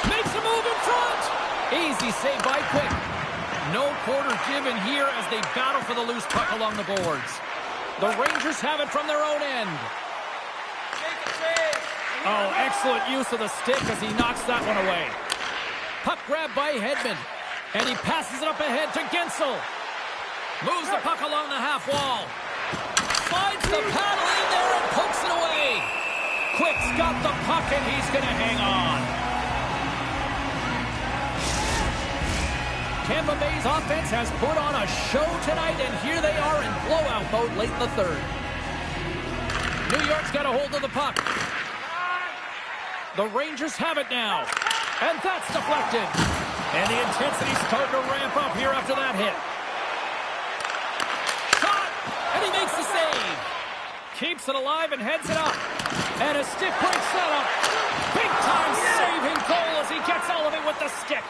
Makes a move in front. Easy save by Quick. No quarter given here as they battle for the loose puck along the boards. The Rangers have it from their own end. Oh, excellent use of the stick as he knocks that one away. Puck grab by Hedman. And he passes it up ahead to Gensel. Moves the puck along the half wall. Finds the paddle in there and pokes it away. Quick's got the puck and he's going to hang on. Tampa Bay's offense has put on a show tonight, and here they are in blowout mode late in the third. New York's got a hold of the puck. The Rangers have it now. And that's deflected. And the intensity's starting to ramp up here after that hit. Shot! And he makes the save. Keeps it alive and heads it up. And a stick breaks that up. Big-time saving goal as he gets all of it with the stick.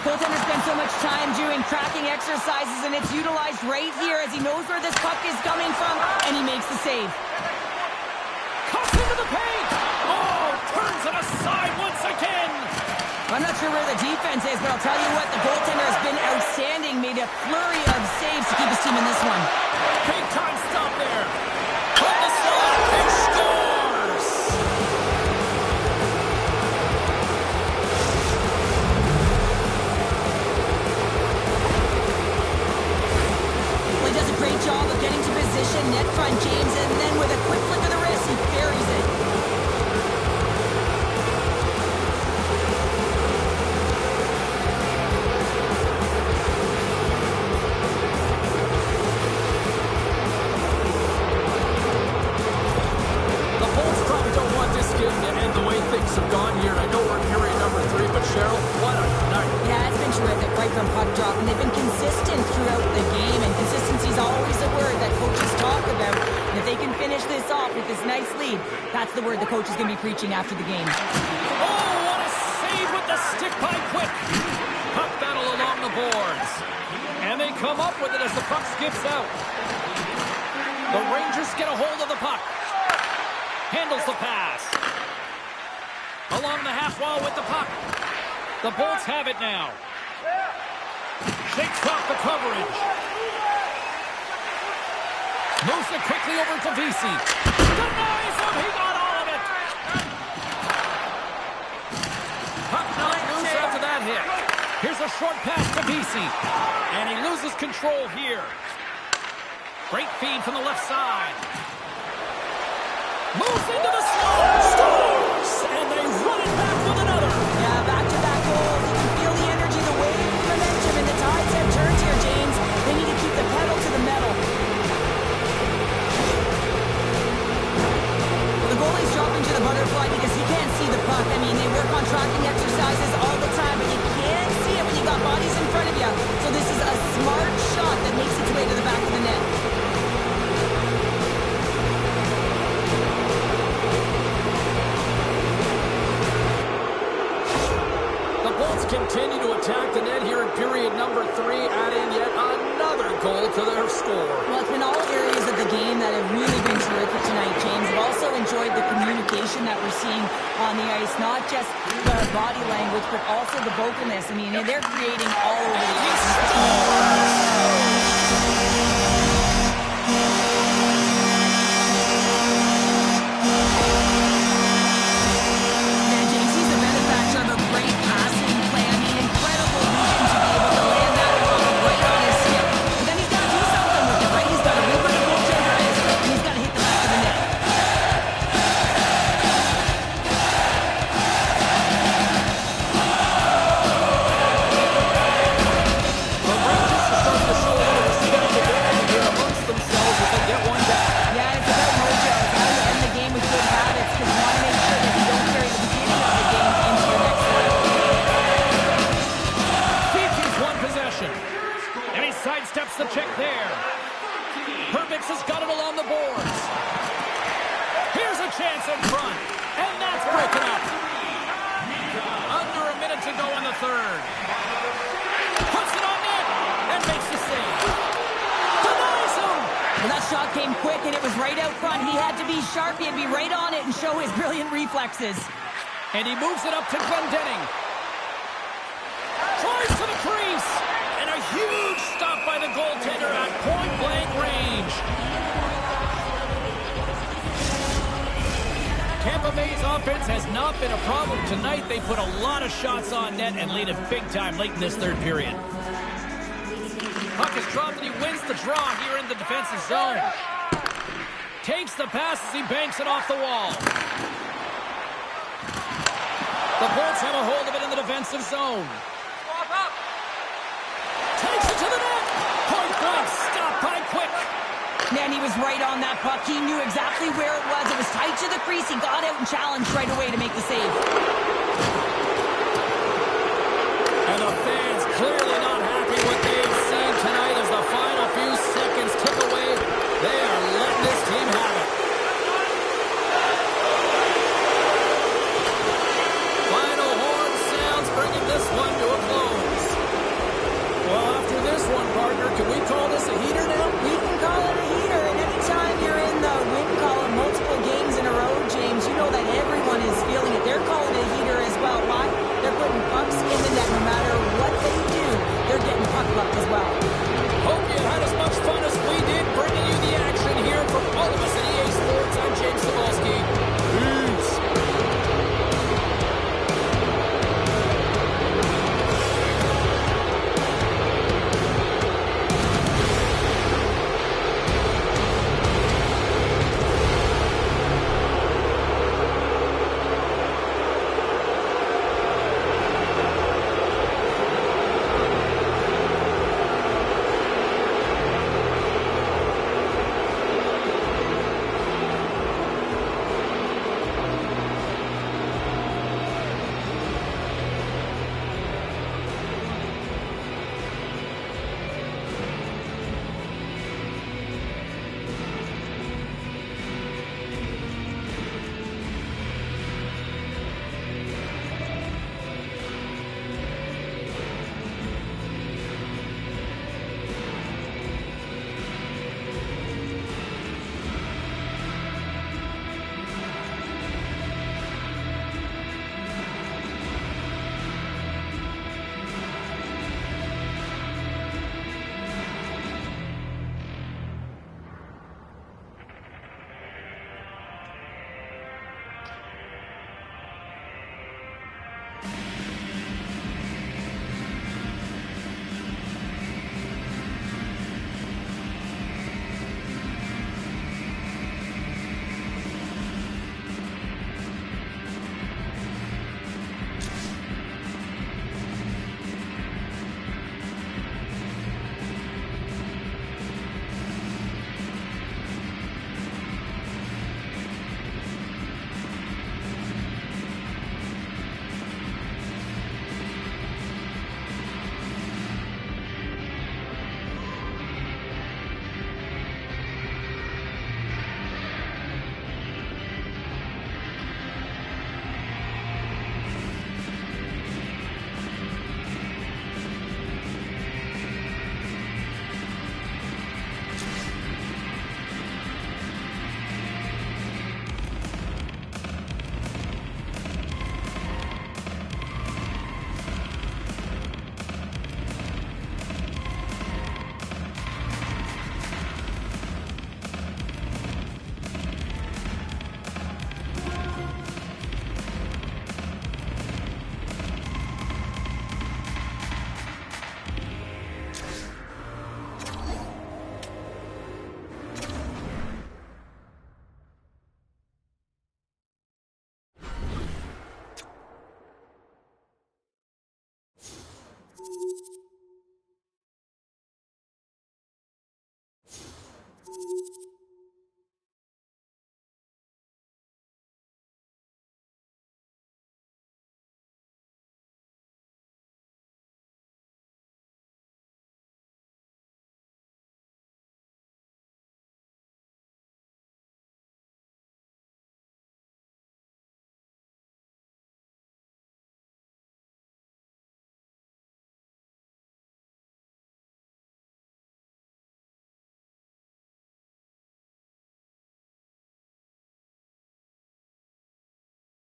Goaltender spent so much time doing tracking exercises, and it's utilized right here as he knows where this puck is coming from, and he makes the save. Cuts into the paint. Oh, turns it aside once again. I'm not sure where the defense is, but I'll tell you what, the goaltender has been outstanding. Made a flurry of saves to keep his team in this one. Big time stop there. From the slot, he scores. Well, he does a great job of getting to position, net front James, and then with a quick flick of the wrist, he buries it. Have gone here. I know we're in period number 3, but Cheryl, what a night. Yeah, it's been terrific right from puck drop, and they've been consistent throughout the game, and consistency is always a word that coaches talk about. And if they can finish this off with this nice lead, that's the word the coach is going to be preaching after the game. Oh, what a save with the stick by Quick. Puck battle along the boards. And they come up with it as the puck skips out. The Rangers get a hold of the puck. Handles the pass. Along the half wall with the puck. The Bolts have it now. Shakes off the coverage. Moves it quickly over to VC. Denies him. He got all of it. Puck not loose after that hit. Here's a short pass to VC. And he loses control here. Great feed from the left side. Moves into the slot. Scores! And they run it back with another. Yeah, back-to-back goals. You can feel the energy, the wave, the momentum, and the tides have turned here, James. They need to keep the pedal to the metal. Well, the goalie's dropping to the butterfly because he can't see the puck. I mean, they work on tracking exercises all the time, but you can't see it when you got bodies in front of you. So this is a smart shot that makes its way to the back of the net. Continue to attack the net here in period number 3, adding yet another goal to their score. Well, it's been all areas of the game that have really been terrific tonight, James. I've also enjoyed the communication that we're seeing on the ice, not just the body language, but also the vocalness. I mean, they're creating all over the ice. Sidesteps the check there. Herbix has got it along the boards. Here's a chance in front. And that's broken up. Under a minute to go in the third. Well, that shot came quick, and it was right out front. He had to be sharp. He had to be right on it and show his brilliant reflexes. And he moves it up to Glendening. Tries to the crease. And a huge stop by the goaltender at point-blank range. Tampa Bay's offense has not been a problem tonight. They put a lot of shots on net and lead it big time late in this third period. Puck is dropped and he wins the draw here in the defensive zone. Takes the pass as he banks it off the wall. The Bolts have a hold of it in the defensive zone. Takes it to the net. Point blank, stopped by Quick. Man, he was right on that puck. He knew exactly where it was. It was tight to the crease. He got out and challenged right away to make the save. And the fans clearly not happy what they've seen tonight as the final few seconds tick away. They are letting this team have it. Final horn sounds, bringing this one to a close. Well, after this one, partner, can we call this a heater now? We can call it a heater, and anytime you're in the win column multiple games in a row, James, you know that everyone is feeling it. They're calling it a heater as well. Why? They're putting pucks in the net no matter what they do. They're getting puck luck as well. Hope you had as much fun as we did bringing you the action here from all of us at EA Sports. I'm James Cebulski. Peace.